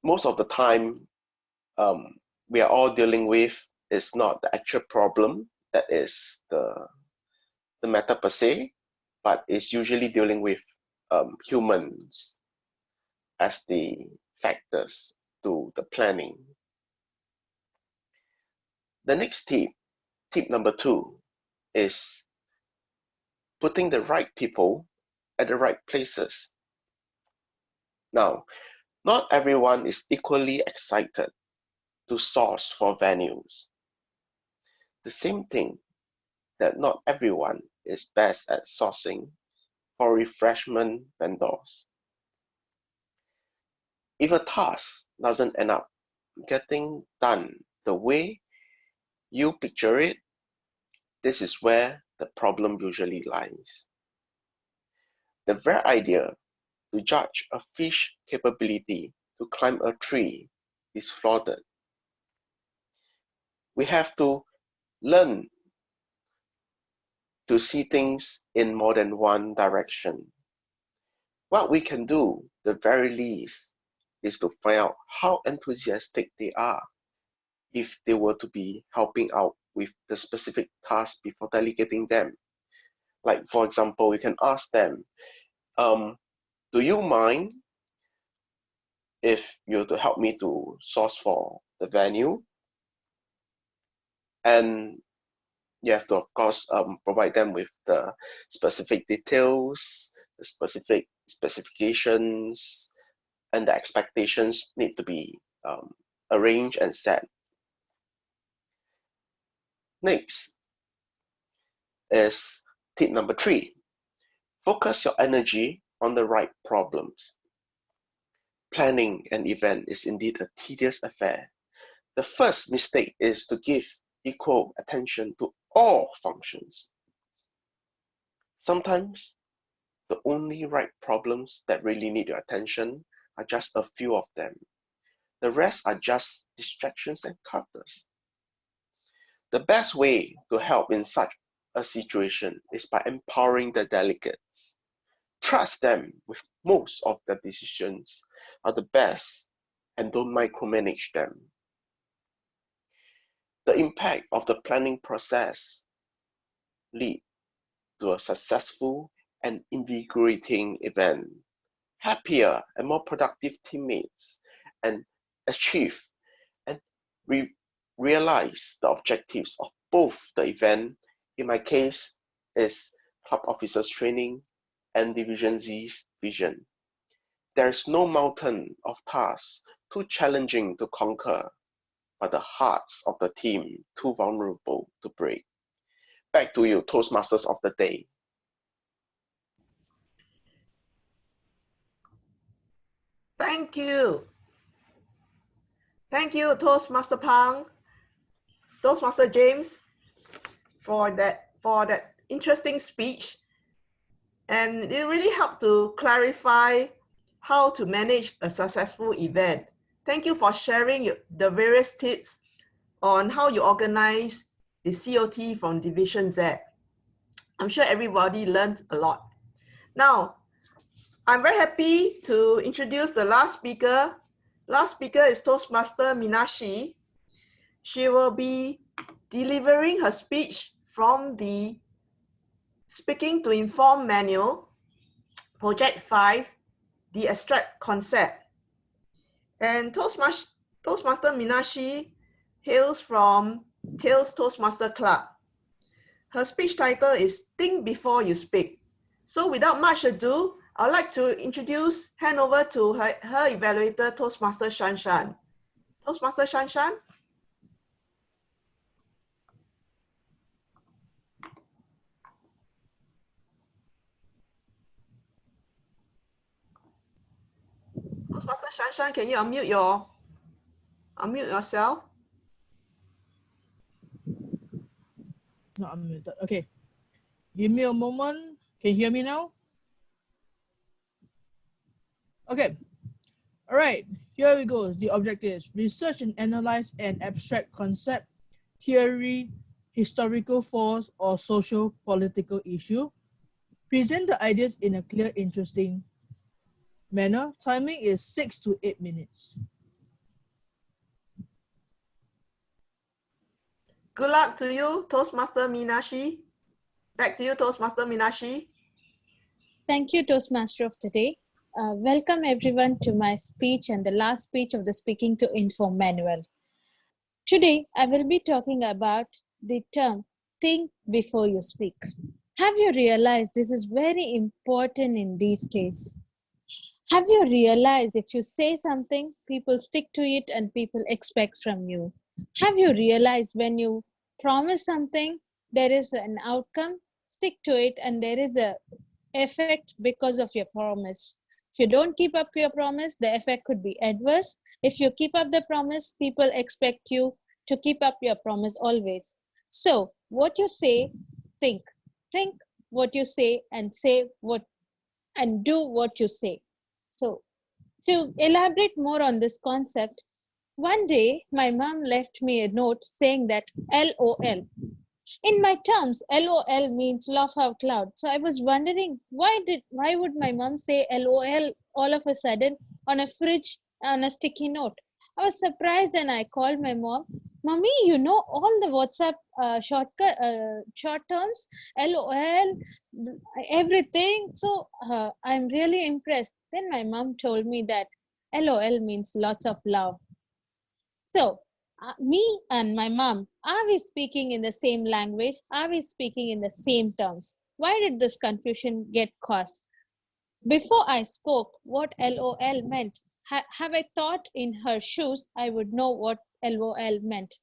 most of the time, we are all dealing with is not the actual problem that is the matter per se, but it's usually dealing with humans as the factors to the planning. The next tip number 2, is putting the right people at the right places. Now, not everyone is equally excited to source for venues. The same thing that not everyone is best at sourcing for refreshment vendors. If a task doesn't end up getting done the way you picture it, this is where the problem usually lies. The very idea to judge a fish's capability to climb a tree is flawed. We have to learn to see things in more than one direction. What we can do, the very least, is to find out how enthusiastic they are if they were to be helping out with the specific task before delegating them. Like, for example, you can ask them, do you mind if you were to help me to source for the venue? And you have to, of course, provide them with the specific details, the specific specifications, and the expectations need to be arranged and set. Next is tip number 3. Focus your energy on the right problems. Planning an event is indeed a tedious affair. The first mistake is to give equal attention to all functions. Sometimes the only right problems that really need your attention are just a few of them. The rest are just distractions and clutters. The best way to help in such a situation is by empowering the delegates. Trust them with most of the decisions are the best and don't micromanage them. The impact of the planning process lead to a successful and invigorating event, happier and more productive teammates, and achieve and realize the objectives of both the event, in my case, is Club Officers Training and Division Z's vision. There is no mountain of tasks too challenging to conquer, but the hearts of the team too vulnerable to break. Back to you, Toastmasters of the day. Thank you. Thank you, Toastmaster Pang, Toastmaster James, for that interesting speech. And it really helped to clarify how to manage a successful event. Thank you for sharing the various tips on how you organize the COT from Division Z. I'm sure everybody learned a lot. Now, I'm very happy to introduce the last speaker. Last speaker is Toastmaster Minashi. She will be delivering her speech from the Speaking to Inform manual, Project 5, the abstract concept. And Toastmaster Minashi hails from Tails Toastmaster Club. Her speech title is Think Before You Speak. So without much ado, I'd like to hand over to her evaluator, Toastmaster Shan. Toastmaster Shan. Toastmaster Shan, can you unmute yourself? Not unmuted. Okay. Give me a moment. Can you hear me now? Okay. All right. Here we go. The objectives: research and analyze an abstract concept, theory, historical force, or social political issue. Present the ideas in a clear, interesting manner. Timing is 6 to 8 minutes. Good luck to you, Toastmaster Minashi. Back to you, Toastmaster Minashi. Thank you, Toastmaster of today. Welcome everyone to my speech and the last speech of the Speaking to Inform manual. Today, I will be talking about the term, think before you speak. Have you realized this is very important in these days? Have you realized if you say something, people stick to it and people expect from you? Have you realized when you promise something, there is an outcome, stick to it, and there is a effect because of your promise? If you don't keep up your promise, the effect could be adverse. If you keep up the promise, people expect you to keep up your promise always. So what you say, think. Think what you say and do what you say. So to elaborate more on this concept, one day my mom left me a note saying that LOL. In my terms, LOL means laugh out loud. So I was wondering why would my mom say LOL all of a sudden on a fridge on a sticky note? I was surprised and I called my mom. Mommy, you know all the WhatsApp short terms, LOL, everything. So I'm really impressed. Then my mom told me that LOL means lots of love. So me and my mom, are we speaking in the same language? Are we speaking in the same terms? Why did this confusion get caused? Before I spoke what LOL meant, have I thought in her shoes, I would know what LOL meant.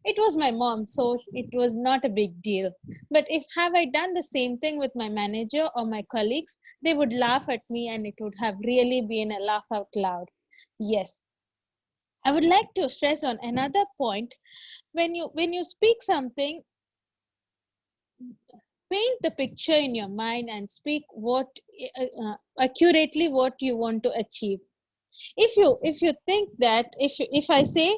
It was my mom, so it was not a big deal. But have I done the same thing with my manager or my colleagues, they would laugh at me and it would have really been a laugh out loud. Yes. I would like to stress on another point. When you speak something, paint the picture in your mind and speak accurately what you want to achieve. If you think that if I say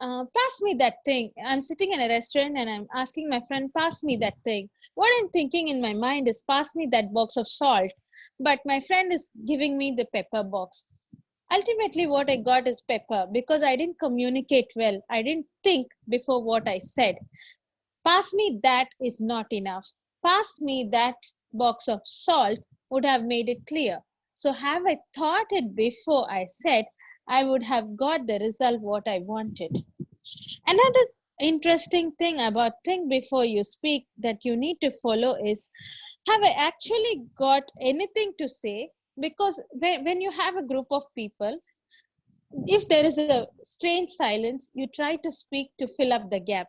pass me that thing, I'm sitting in a restaurant and I'm asking my friend, pass me that thing, what I'm thinking in my mind is pass me that box of salt, but my friend is giving me the pepper box. Ultimately what I got is pepper because I didn't communicate well. I didn't think before what I said. Pass me that is not enough. Pass me that box of salt would have made it clear. So have I thought it before I said, I would have got the result what I wanted. Another interesting thing about think before you speak that you need to follow is, have I actually got anything to say? Because when you have a group of people, if there is a strange silence, you try to speak to fill up the gap.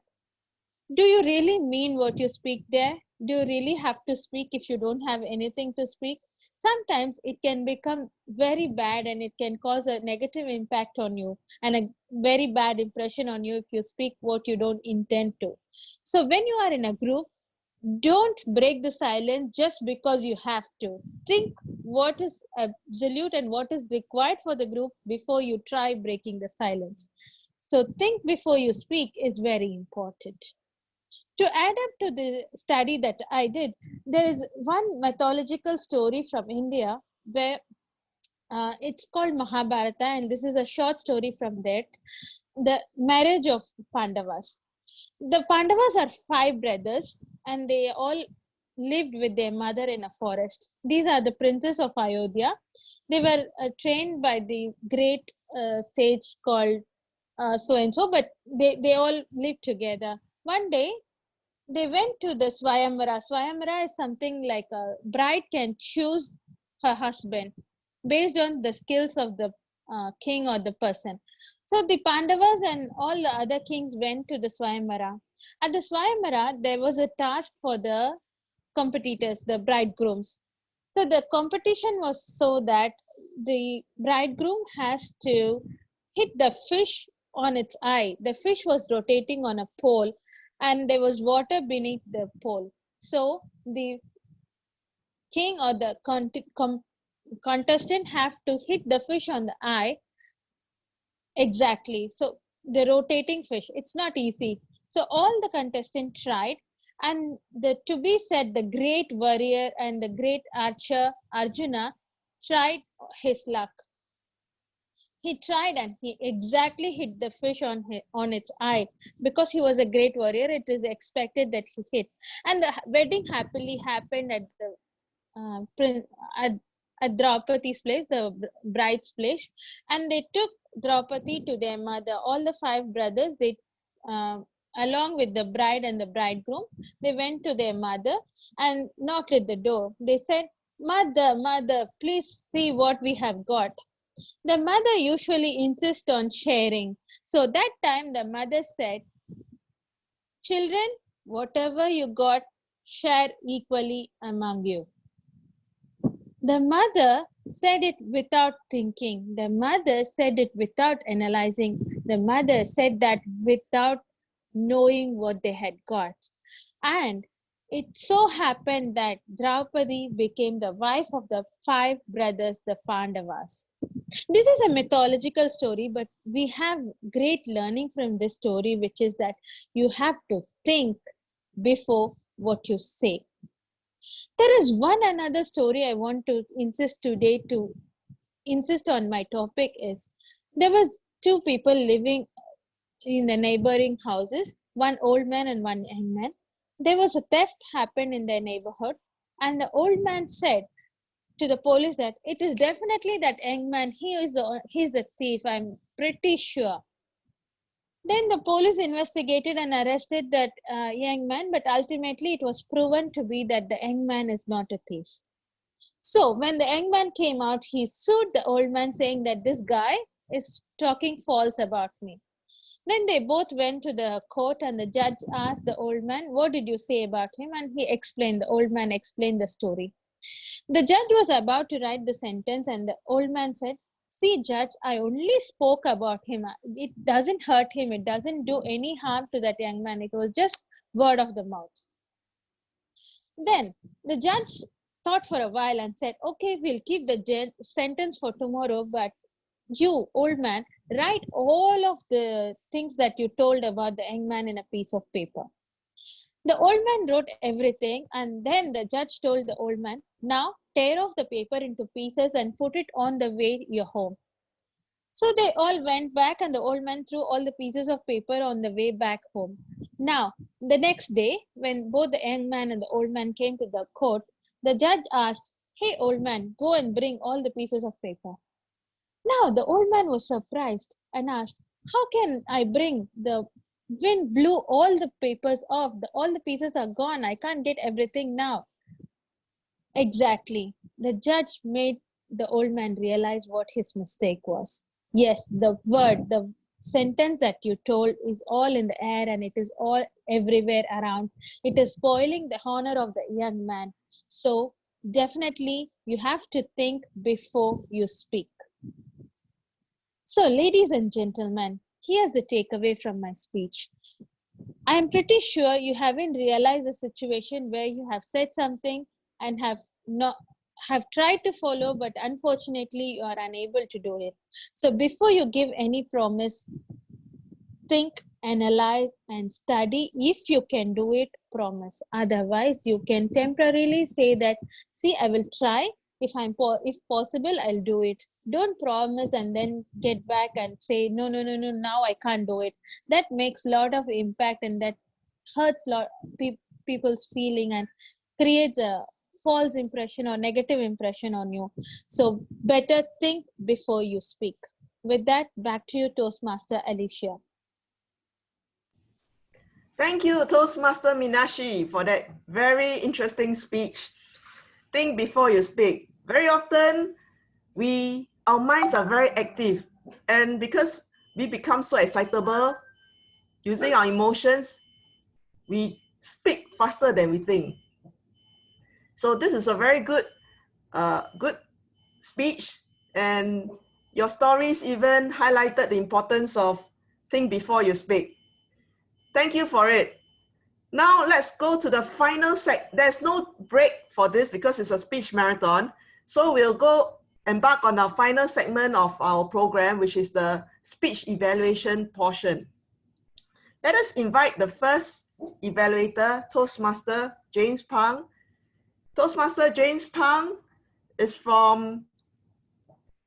Do you really mean what you speak there? Do you really have to speak if you don't have anything to speak? Sometimes it can become very bad and it can cause a negative impact on you and a very bad impression on you if you speak what you don't intend to. So when you are in a group, don't break the silence just because you have to. Think what is absolute and what is required for the group before you try breaking the silence. So think before you speak is very important. To add up to the study that I did, there is one mythological story from India where it's called Mahabharata, and this is a short story from that. The marriage of Pandavas. The Pandavas are 5 brothers, and they all lived with their mother in a forest. These are the princes of Ayodhya. They were trained by the great sage called so and so, but they all lived together. One day, they went to the Swayamvara. Swayamvara is something like a bride can choose her husband based on the skills of the king or the person. So the Pandavas and all the other kings went to the Swayamvara. At the Swayamvara, there was a task for the competitors, the bridegrooms. So the competition was so that the bridegroom has to hit the fish on its eye. The fish was rotating on a pole and there was water beneath the pole. So the king or the contestant have to hit the fish on the eye exactly. So the rotating fish, it's not easy. So all the contestants tried, and to be said, the great warrior and the great archer Arjuna tried his luck. He tried and he exactly hit the fish on its eye. Because he was a great warrior, it is expected that he hit. And the wedding happily happened at the at Draupadi's place, the bride's place, and they took Draupadi to their mother. All the 5 brothers, they along with the bride and the bridegroom, they went to their mother and knocked at the door. They said, "Mother, mother, please see what we have got." The mother usually insists on sharing. So that time the mother said, "Children, whatever you got, share equally among you." The mother said it without thinking. The mother said it without analyzing. The mother said that without knowing what they had got. And it so happened that Draupadi became the wife of the 5 brothers, the Pandavas. This is a mythological story, but we have great learning from this story, which is that you have to think before what you say. There is one another story I want to insist today to insist on my topic is there was 2 people living in the neighboring houses, one old man and one young man. There was a theft happened in their neighborhood, and the old man said to the police that it is definitely that young man, he's a thief, I'm pretty sure. Then the police investigated and arrested that young man, but ultimately it was proven to be that the young man is not a thief. So when the young man came out, he sued the old man saying that this guy is talking false about me. Then they both went to the court and the judge asked the old man, "What did you say about him?" And the old man explained the story. The judge was about to write the sentence and the old man said, "See, judge, I only spoke about him. It doesn't hurt him. It doesn't do any harm to that young man. It was just word of the mouth." Then the judge thought for a while and said, "Okay, we'll keep the sentence for tomorrow, but you, old man, write all of the things that you told about the young man in a piece of paper." The old man wrote everything, and then the judge told the old man, "Now tear off the paper into pieces and put it on the way you're home." So they all went back, and the old man threw all the pieces of paper on the way back home. Now, the next day, when both the young man and the old man came to the court, the judge asked, "Hey, old man, go and bring all the pieces of paper." Now, the old man was surprised and asked, "How can I bring? The wind blew all the papers off. All the pieces are gone. I can't get everything now." Exactly. The judge made the old man realize what his mistake was. Yes, the sentence that you told is all in the air and it is all everywhere around. It is spoiling the honor of the young man. So definitely you have to think before you speak. So, ladies and gentlemen, here's the takeaway from my speech. I am pretty sure you haven't realized a situation where you have said something and have tried to follow, but unfortunately you are unable to do it. So before you give any promise, think, analyze, and study. If you can do it, promise. Otherwise, you can temporarily say that, see, I will try. If possible, I'll do it. Don't promise and then get back and say, no, now I can't do it. That makes a lot of impact, and that hurts people's feeling and creates a false impression or negative impression on you. So better think before you speak. With that, back to you, Toastmaster Alicia. Thank you, Toastmaster Minashi, for that very interesting speech. Think before you speak. Very often, our minds are very active, and because we become so excitable using our emotions, we speak faster than we think. So this is a very good speech, and your stories even highlighted the importance of think before you speak. Thank you for it. Now let's go to the final There's no break for this because it's a speech marathon. So we'll go embark on our final segment of our program, which is the speech evaluation portion. Let us invite the first evaluator, Toastmaster James Pang. Toastmaster James Pang is from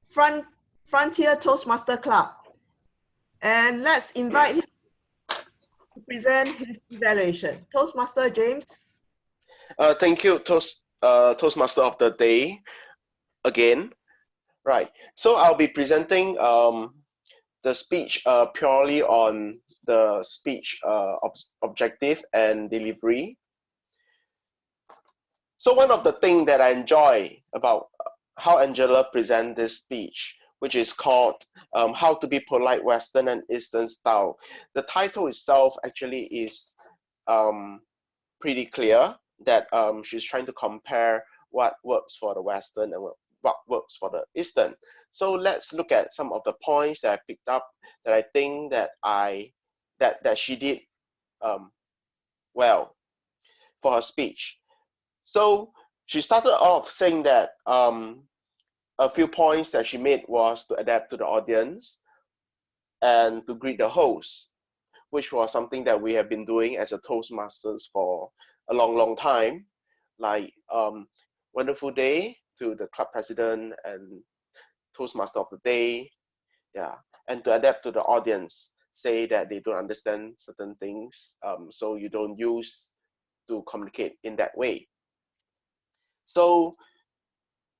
Frontier Toastmaster Club. And let's invite him to present his evaluation. Toastmaster James. Thank you, Toastmaster of the Day again. Right, so I'll be presenting the speech purely on the speech objective and delivery. So one of the things that I enjoy about how Angela presents this speech, which is called How to be Polite Western and Eastern Style. The title itself actually is pretty clear that she's trying to compare what works for the Western and what works for the Eastern. So let's look at some of the points that I picked up that I think that that she did well for her speech. So she started off saying that a few points that she made was to adapt to the audience and to greet the host, which was something that we have been doing as a Toastmasters for a long time. Like wonderful day to the club president and Toastmaster of the day, yeah, and to adapt to the audience, say that they don't understand certain things, so you don't use to communicate in that way. So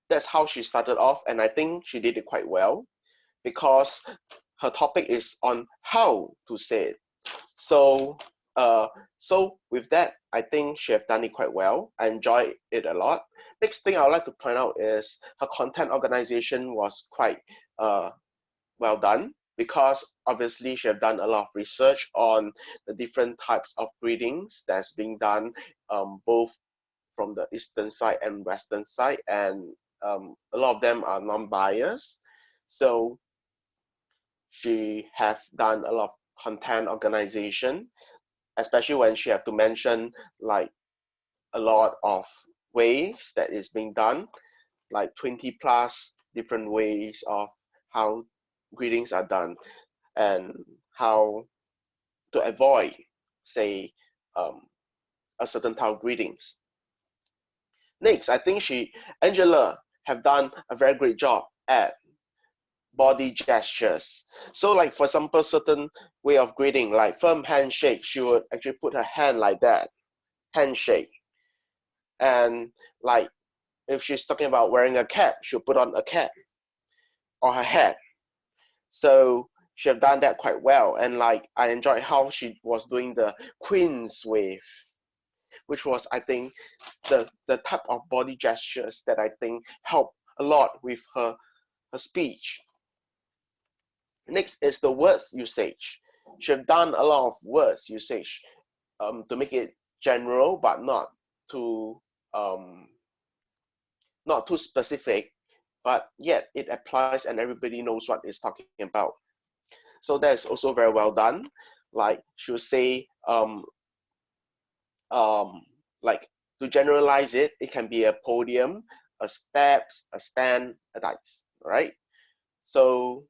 that's how she started off, and I think she did it quite well because her topic is on how to say it. So so with that, I think she have done it quite well. I enjoy it a lot. Next thing I would like to point out is her content organization was quite well done, because obviously she have done a lot of research on the different types of greetings that's being done both from the Eastern side and Western side, and a lot of them are non-biased. So she have done a lot of content organization, especially when she have to mention like a lot of ways that is being done, like 20 plus different ways of how greetings are done and how to avoid, say, a certain type of greetings. Next, I think Angela have done a very great job at body gestures. So like for example, certain way of greeting, like firm handshake, she would actually put her hand like that, handshake. And like if she's talking about wearing a cap, she'll put on a cap or her hat. So she have done that quite well. And like I enjoyed how she was doing the Queen's wave, which was, I think, the type of body gestures that I think help a lot with her speech. Next is the words usage. She have done a lot of words usage to make it general, but not too not too specific, but yet it applies and everybody knows what it's talking about. So that's also very well done. Like she'll say, like to generalize it, it can be a podium, a steps, a stand, a dice, right? So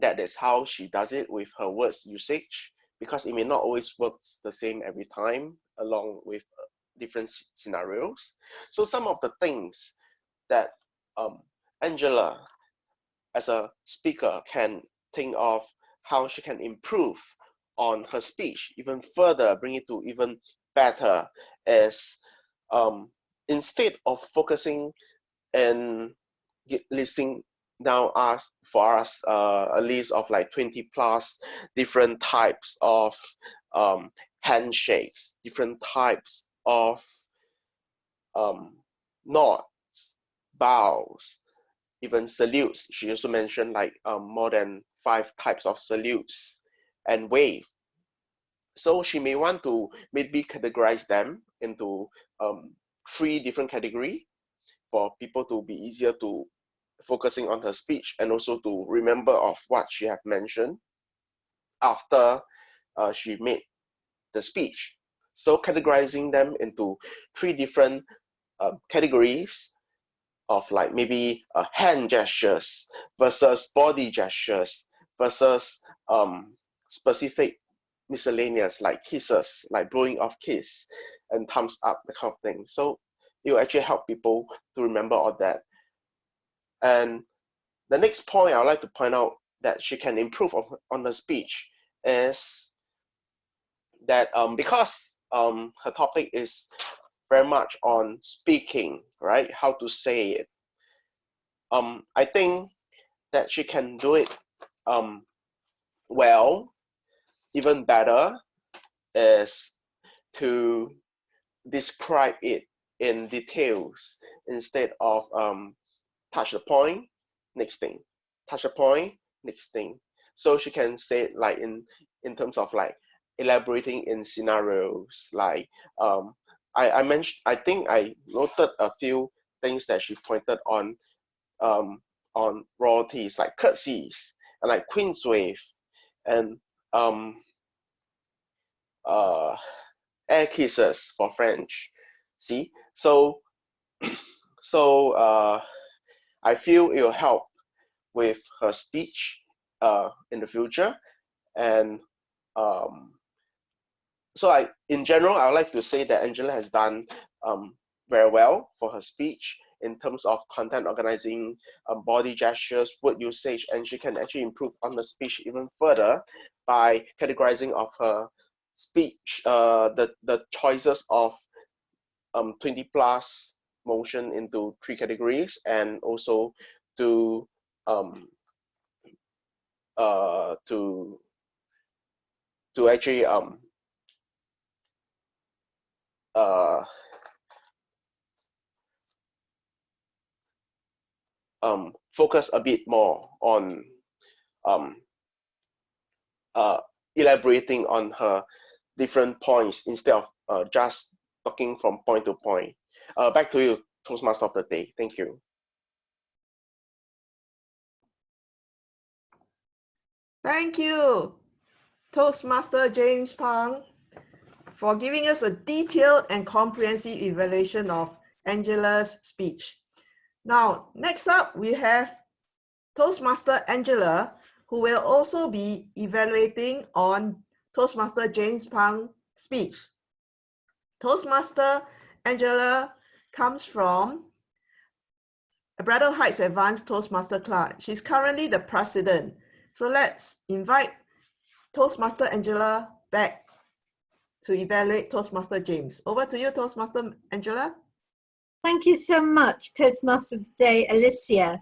that is how she does it with her words usage, because it may not always work the same every time along with different scenarios. So some of the things that Angela as a speaker can think of how she can improve on her speech even further, bring it to even better, is instead of focusing and listing down for us a list of like 20 plus different types of handshakes, different types of nods, bows, even salutes. She also mentioned like more than 5 types of salutes and wave. So she may want to maybe categorize them into 3 different categories for people to be easier to focusing on her speech and also to remember of what she had mentioned after she made the speech. So categorizing them into 3 different categories of like maybe hand gestures versus body gestures versus specific miscellaneous like kisses, like blowing off kiss and thumbs up, the kind of thing. So it will actually help people to remember all that. And the next point I would like to point out that she can improve on her speech is that because her topic is very much on speaking, right? How to say it. I think that she can do it well, even better, is to describe it in details instead of touch the point, next thing, touch the point, next thing. So she can say it like in terms of like elaborating in scenarios, like I mentioned, I think I noted a few things that she pointed on royalties, like curtsies and like queen's wave and air kisses for French. See, so I feel it will help with her speech in the future. And so in general, I would like to say that Angela has done very well for her speech in terms of content organizing, body gestures, word usage, and she can actually improve on the speech even further by categorizing of her speech, the choices of 20 plus motion into 3 categories, and also to actually focus a bit more on elaborating on her different points instead of just talking from point to point. Back to you, Toastmaster of the day. Thank you. Thank you, Toastmaster James Pang, for giving us a detailed and comprehensive evaluation of Angela's speech. Now, next up, we have Toastmaster Angela, who will also be evaluating on Toastmaster James Pang's speech. Toastmaster Angela comes from Braddock Heights Advanced Toastmaster Club. She's currently the president. So let's invite Toastmaster Angela back to evaluate Toastmaster James. Over to you, Toastmaster Angela. Thank you so much, Toastmaster of the Day, Alicia.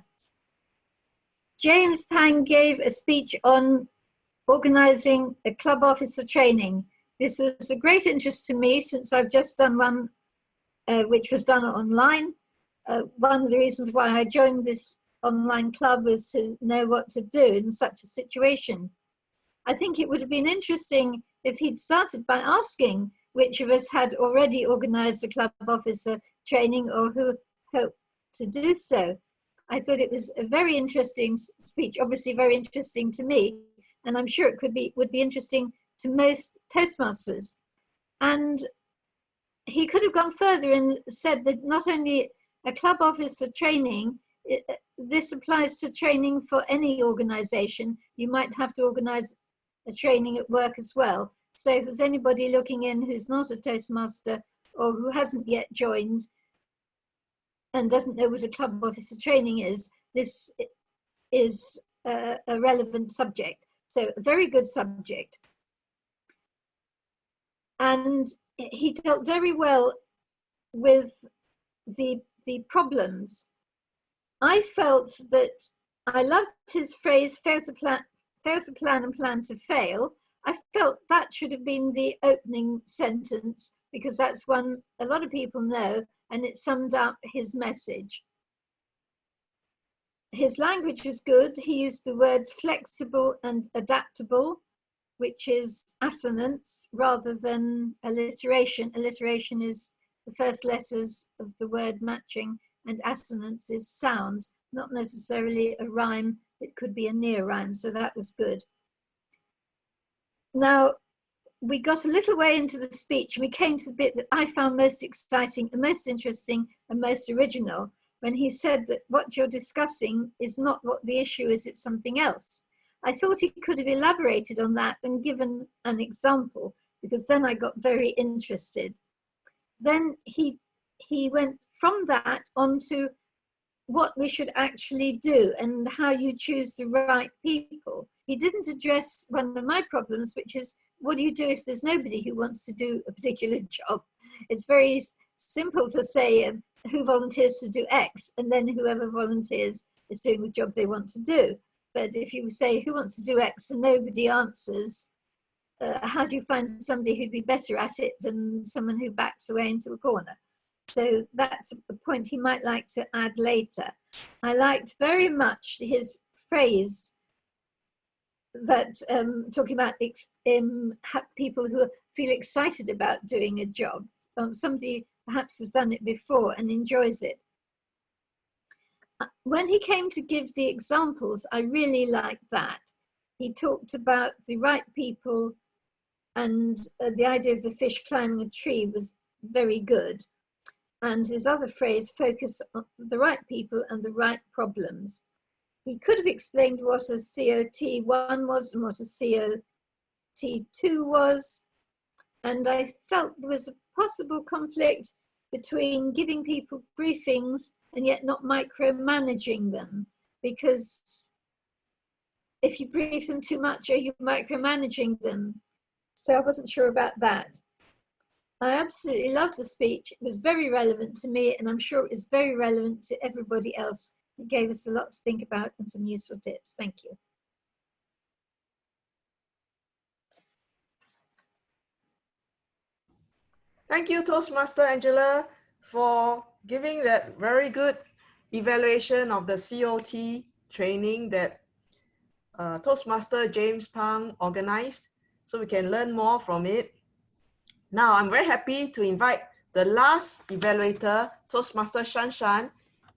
James Pang gave a speech on organizing a club officer training. This was of great interest to me since I've just done one which was done online. One of the reasons why I joined this online club was to know what to do in such a situation. I think it would have been interesting if he'd started by asking which of us had already organized a club officer training or who hoped to do so. I thought it was a very interesting speech, obviously very interesting to me, and I'm sure it would be interesting to most Toastmasters. And he could have gone further and said that not only a club officer training, this applies to training for any organization. You might have to organize a training at work as well. So if there's anybody looking in who's not a Toastmaster or who hasn't yet joined and doesn't know what a club officer training is, this is a relevant subject. So a very good subject. And he dealt very well with the problems. I felt that I loved his phrase, fail to plan and plan to fail. I felt that should have been the opening sentence because that's one a lot of people know, and it summed up his message. His language was good. He used the words flexible and adaptable, which is assonance rather than alliteration. Alliteration is the first letters of the word matching, and assonance is sounds, not necessarily a rhyme. It could be a near rhyme, so that was good. Now, we got a little way into the speech and we came to the bit that I found most exciting and most interesting and most original, when he said that what you're discussing is not what the issue is, it's something else. I thought he could have elaborated on that and given an example, because then I got very interested. Then he went from that on to what we should actually do and how you choose the right people. He didn't address one of my problems, which is, what do you do if there's nobody who wants to do a particular job? It's very simple to say who volunteers to do X, and then whoever volunteers is doing the job they want to do. But if you say who wants to do X and nobody answers, how do you find somebody who'd be better at it than someone who backs away into a corner? So that's a point he might like to add later. I liked very much his phrase that talking about people who feel excited about doing a job. Somebody perhaps has done it before and enjoys it. When he came to give the examples, I really liked that. He talked about the right people, and the idea of the fish climbing a tree was very good. And his other phrase, focus on the right people and the right problems. He could have explained what a COT1 was and what a COT2 was. And I felt there was a possible conflict between giving people briefings and yet not micromanaging them. Because if you brief them too much, are you micromanaging them? So I wasn't sure about that. I absolutely loved the speech. It was very relevant to me, and I'm sure it is very relevant to everybody else. It gave us a lot to think about and some useful tips. Thank you. Thank you, Toastmaster Angela, for giving that very good evaluation of the COT training that Toastmaster James Pang organized, so we can learn more from it. Now, I'm very happy to invite the last evaluator, Toastmaster Shan,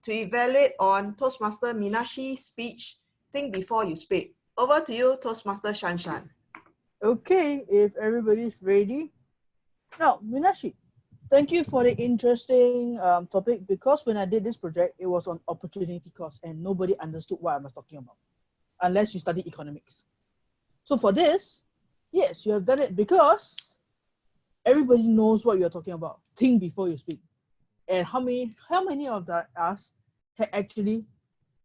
to evaluate on Toastmaster Minashi's speech, Think Before You Speak. Over to you, Toastmaster Shan. Okay, if everybody's ready. Now, Minashi, thank you for the interesting topic, because when I did this project, it was on opportunity cost and nobody understood what I was talking about, unless you study economics. So for this, yes, you have done it because everybody knows what you're talking about. Think before you speak. And how many of us had actually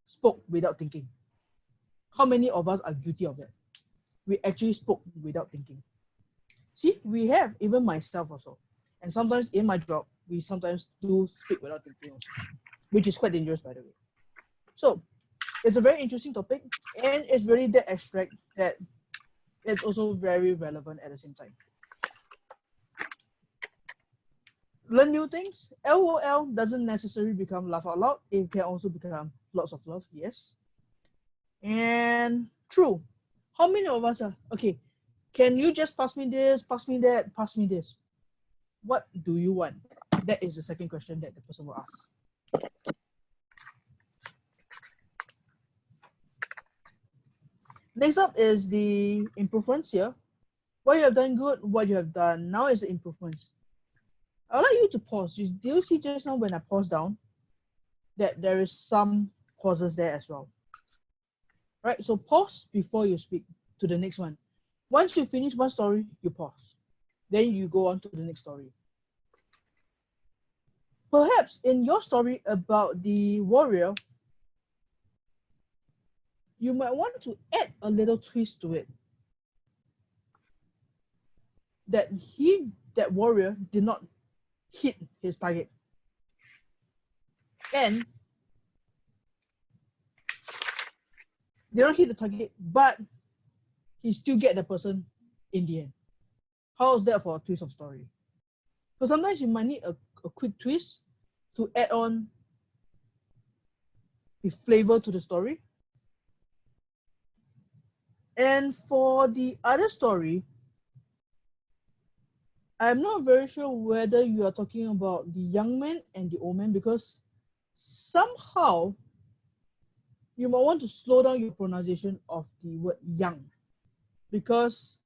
spoke without thinking? How many of us are guilty of that? We actually spoke without thinking. See, we have, even myself also. And sometimes in my job, we sometimes do speak without thinking also, which is quite dangerous, by the way. So it's a very interesting topic, and it's really that abstract that it's also very relevant at the same time. Learn new things. LOL doesn't necessarily become laugh out loud. It can also become lots of love, yes. And true. How many of us are, okay, can you just pass me this, pass me that, pass me this? What do you want? That is the second question that the person will ask. Next up is the improvements here. What you have done good, what you have done. Now is the improvements. I would like you to pause. Do you see just now when I pause down that there is some pauses there as well? Right, so pause before you speak to the next one. Once you finish one story, you pause. Then you go on to the next story. Perhaps in your story about the warrior, you might want to add a little twist to it. That warrior did not hit his target. And they don't hit the target, but he still get the person in the end. How is that for a twist of story? So sometimes you might need a quick twist to add on the flavor to the story. And for the other story, I'm not very sure whether you are talking about the young man and the old man, because somehow you might want to slow down your pronunciation of the word young, because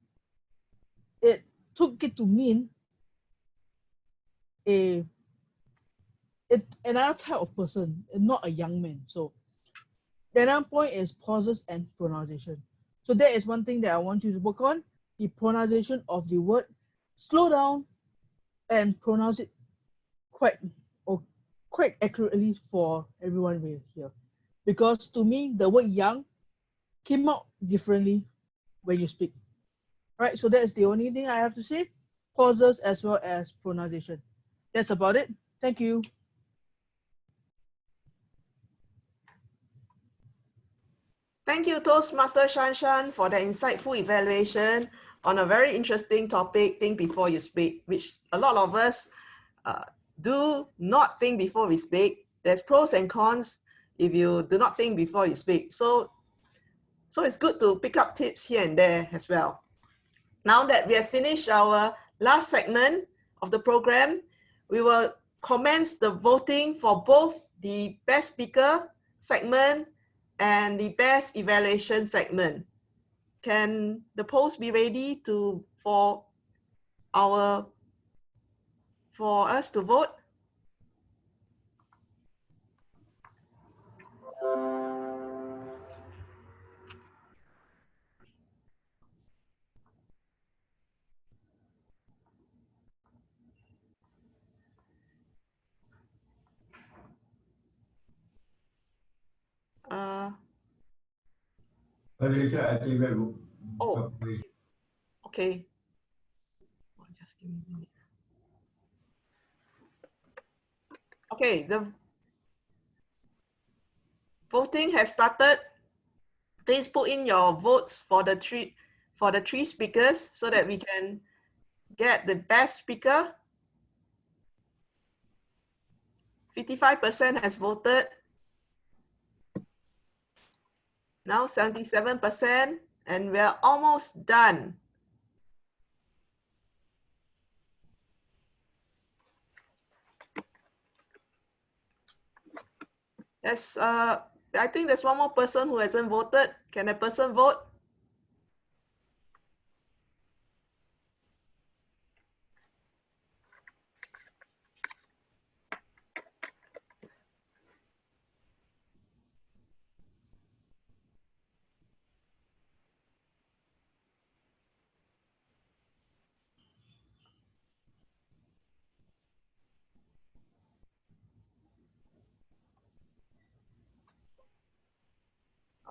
it took it to mean another type of person, not a young man. So the other point is pauses and pronunciation. So that is one thing that I want you to work on, the pronunciation of the word. Slow down and pronounce it quite accurately for everyone here. Because to me, the word young came out differently when you speak. Right, so that's the only thing I have to say. Pauses as well as pronunciation. That's about it. Thank you. Thank you, Toastmaster Shan, for the insightful evaluation on a very interesting topic, think before you speak, which a lot of us do not think before we speak. There's pros and cons if you do not think before you speak. So it's good to pick up tips here and there as well. Now that we have finished our last segment of the program, we will commence the voting for both the best speaker segment and the best evaluation segment. Can the polls be ready for us to vote? Alicia, I think Oh, okay. Just give me a minute. Okay, the voting has started. Please put in your votes for the three speakers so that we can get the best speaker. 55% has voted. Now 77%, and we're almost done. I think there's one more person who hasn't voted. Can a person vote?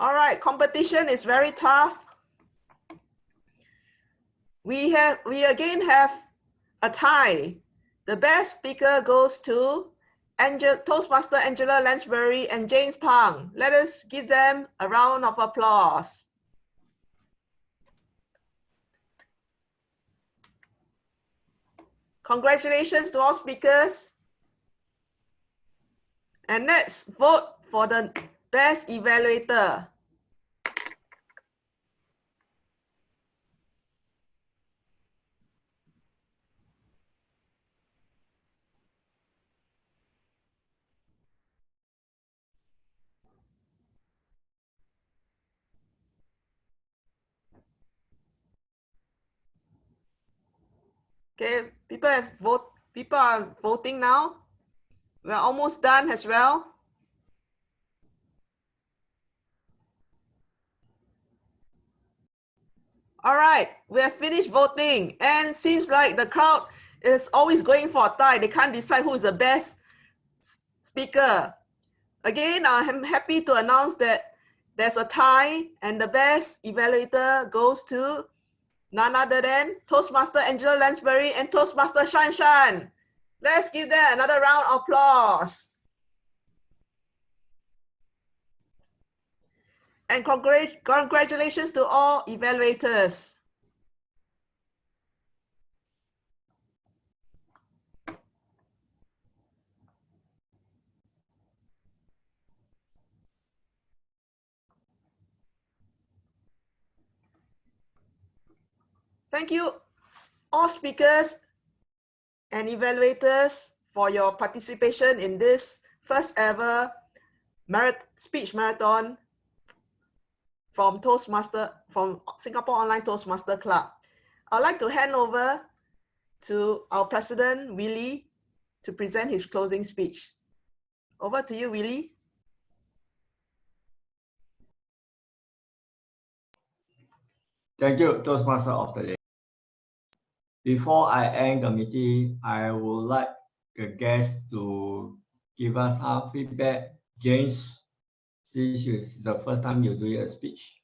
All right, competition is very tough. We again have a tie. The best speaker goes to Toastmaster Angela Lansbury and James Pang. Let us give them a round of applause. Congratulations to all speakers. And let's vote for the best evaluator. Okay, people are voting now. We're almost done as well. All right, we have finished voting, and seems like the crowd is always going for a tie. They can't decide who is the best speaker. Again, I'm happy to announce that there's a tie, and the best evaluator goes to none other than Toastmaster Angela Lansbury and Toastmaster Shan. Let's give them another round of applause. And congratulations to all evaluators. Thank you, all speakers and evaluators, for your participation in this first ever speech marathon from Singapore Online Toastmaster Club. I'd like to hand over to our president, Willie, to present his closing speech. Over to you, Willie. Thank you, Toastmaster of the day. Before I end the meeting, I would like the guests to give us some feedback. James, since it's the first time you're doing a speech,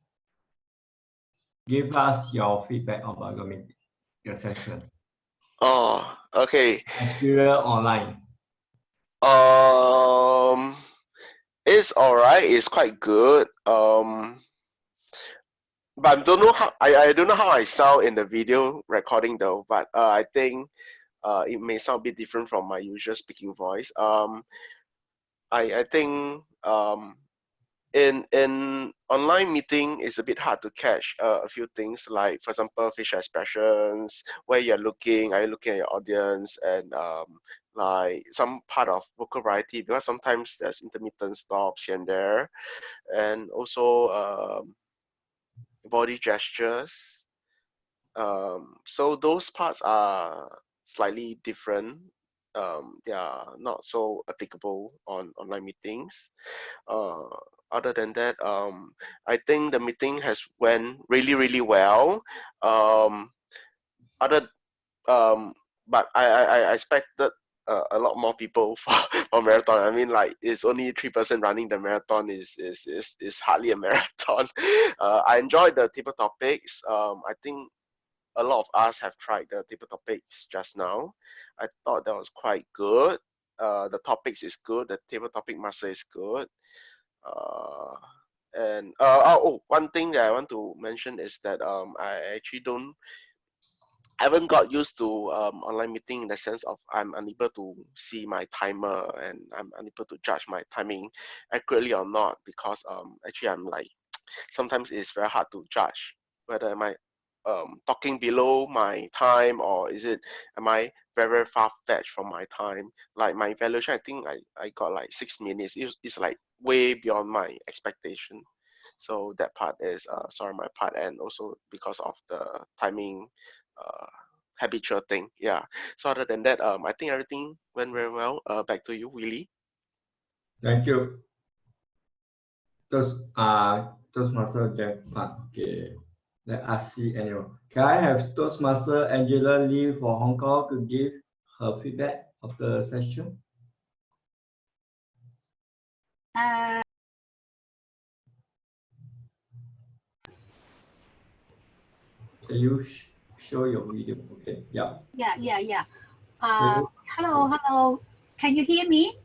give us your feedback about your meeting, your session. Oh, okay. Experience online. It's all right. It's quite good. But I don't know how I don't know how I sound in the video recording though. But I think it may sound a bit different from my usual speaking voice. I think in online meeting it's a bit hard to catch a few things, like for example facial expressions, where you're looking, are you looking at your audience, and like some part of vocal variety, because sometimes there's intermittent stops here and there, and also body gestures. So those parts are slightly different. They are not so applicable on online meetings. Other than that, I think the meeting has went really well. But I expected a lot more people for marathon. I mean, like, it's only 3% running the marathon is hardly a marathon. I enjoyed the table topics. I think a lot of us have tried the table topics just now. I thought that was quite good. The topics is good. The table topic master is good. One thing that I want to mention is that I actually haven't got used to online meeting, in the sense of I'm unable to see my timer and I'm unable to judge my timing accurately or not, because actually I'm like, sometimes it's very hard to judge whether am I talking below my time, or am I very far-fetched from my time. Like my evaluation, I think I got like 6 minutes. It's like way beyond my expectation. So that part is sorry, my part, and also because of the timing habitual thing. Yeah. So other than that, I think everything went very well. Back to you, Willie. Thank you. Toastmaster Jeff. Okay. Let us see anyone. Can I have Toastmaster Angela Lee for Hong Kong to give her feedback of the session? Can you show your video? Okay. Yeah. Yeah. Hello. Can you hear me?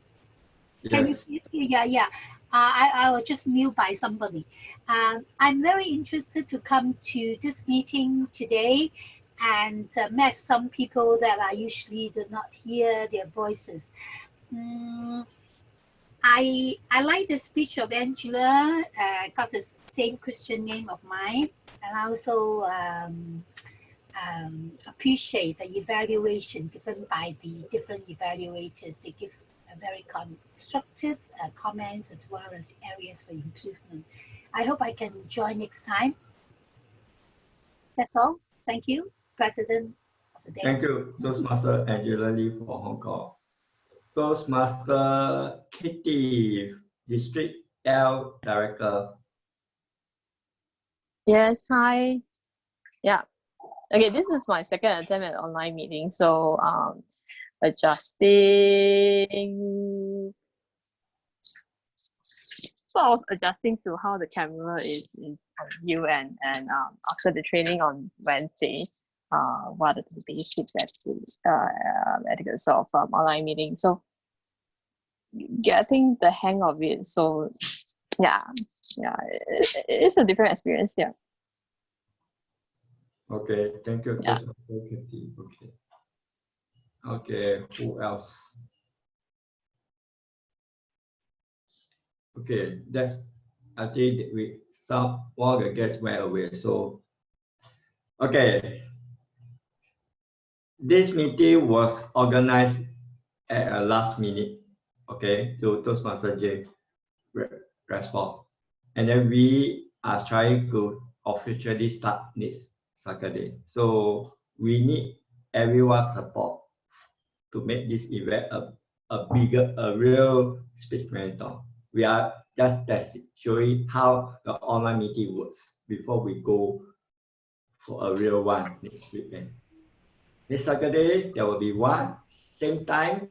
Yes. Can you hear? Yeah. I was just muted by somebody. I'm very interested to come to this meeting today and met some people that I usually do not hear their voices. I like the speech of Angela. Got the same Christian name of mine, and I also appreciate the evaluation given by the different evaluators. They give a very constructive comments as well as areas for improvement. I hope I can join next time. That's all. Thank you, President today. Thank you, Toastmaster Angela Lee for Hong Kong. Toastmaster Kitty, District L Director. Yes, hi. Yeah. Okay, this is my second attempt at online meeting. So adjusting. So I was adjusting to how the camera is on you and after the training on Wednesday, what are the basics at the etiquette of online meeting. So getting the hang of it. So yeah, it's a different experience. Yeah. Okay, thank you, Yeah. Toastmaster Kitty. Okay, who else? Okay, that's I think one of the guests went away. So okay, this meeting was organized at a last minute. Okay, to Toastmaster Jing respond, and then we are trying to officially start next Saturday. So we need everyone's support to make this event a real speech marathon. We are just testing, showing how the online meeting works before we go for a real one next weekend. This Saturday, there will be one, same time,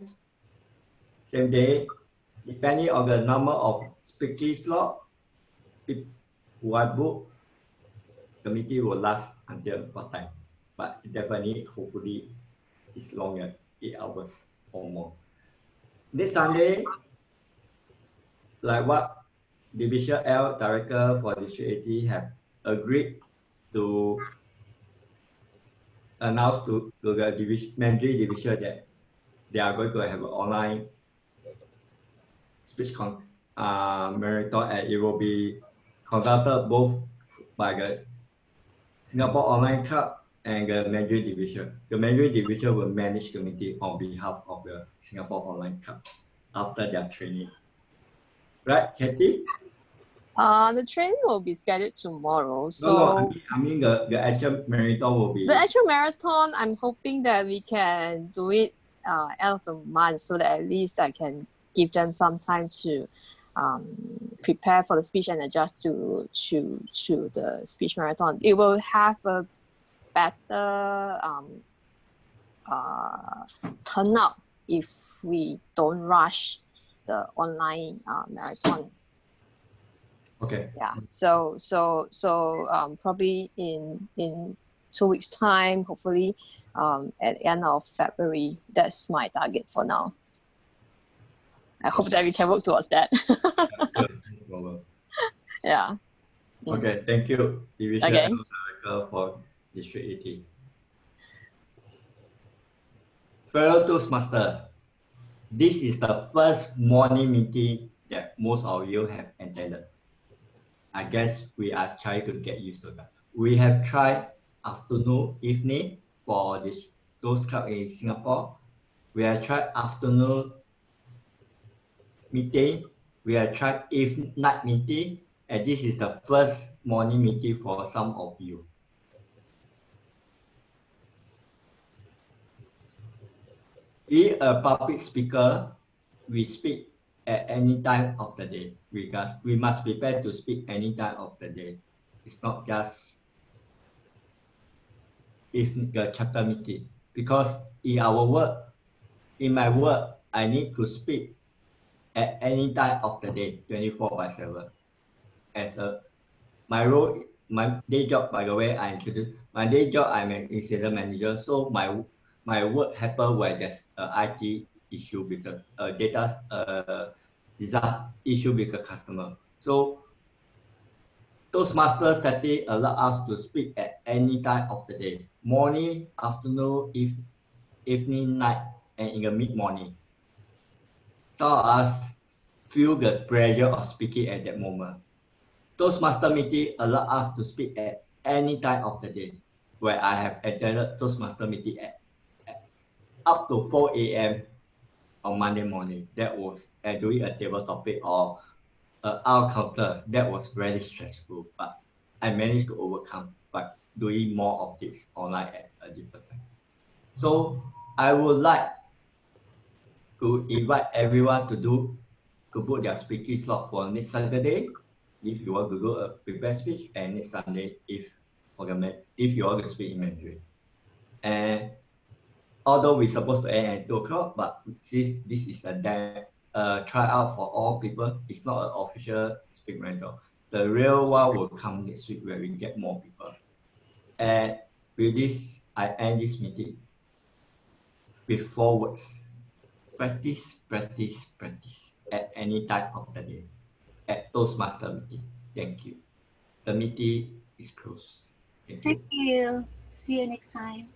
same day, depending on the number of speaking slot who are booked, the meeting will last until what time? But definitely, hopefully, it's longer, 8 hours or more. This Sunday, like what Division L Director for District 80 have agreed to announce to the Mandarin Division that they are going to have an online speech marathon, and it will be conducted both by the Singapore Online Club and the Mandarin Division. The Mandarin Division will manage the meeting on behalf of the Singapore Online Club after their training. Right, Katie? The training will be scheduled tomorrow. So No, I mean the actual marathon will be. The actual marathon, I'm hoping that we can do it end of the month, so that at least I can give them some time to prepare for the speech and adjust to the speech marathon. It will have a better turnout if we don't rush the online marathon. Okay. Yeah. So probably in 2 weeks time, hopefully at the end of February. That's my target for now. I hope that we can work towards that. Yeah. Okay, thank you, Division Okay. Director for District 80. Fellow Toastmaster, this is the first morning meeting that most of you have attended. I guess we are trying to get used to that. We have tried afternoon, evening for those clubs in Singapore. We have tried afternoon meeting. We have tried night meeting, and this is the first morning meeting for some of you. Be a public speaker, we speak at any time of the day, because we must prepare to speak any time of the day. It's not just in the chapter meeting, because in my work, I need to speak at any time of the day, 24/7. My role, my day job, by the way, I introduced my day job. I'm an incident manager, so my work happens when there's an IT issue with the data disaster issue with the customer. So Toastmaster setting allow us to speak at any time of the day, morning, afternoon, evening, night, and in the mid-morning. Some of us feel the pressure of speaking at that moment. Toastmaster meeting allow us to speak at any time of the day, where I have attended Toastmaster meeting at up to 4 a.m. on Monday morning. That was doing a table topic or our counter. That was very stressful, but I managed to overcome by doing more of this online at a different time. So I would like to invite everyone to put their speaking slot for next Saturday if you want to do a prepared speech, and next Sunday if you want to speak in Mandarin. And although we're supposed to end at 2 o'clock, but since this is a tryout for all people, it's not an official speak rental. The real one will come next week where we get more people. And with this, I end this meeting with 4 words. Practice, practice, practice at any time of the day at Toastmaster meeting. Thank you. The meeting is closed. Thank you. Thank you. See you next time.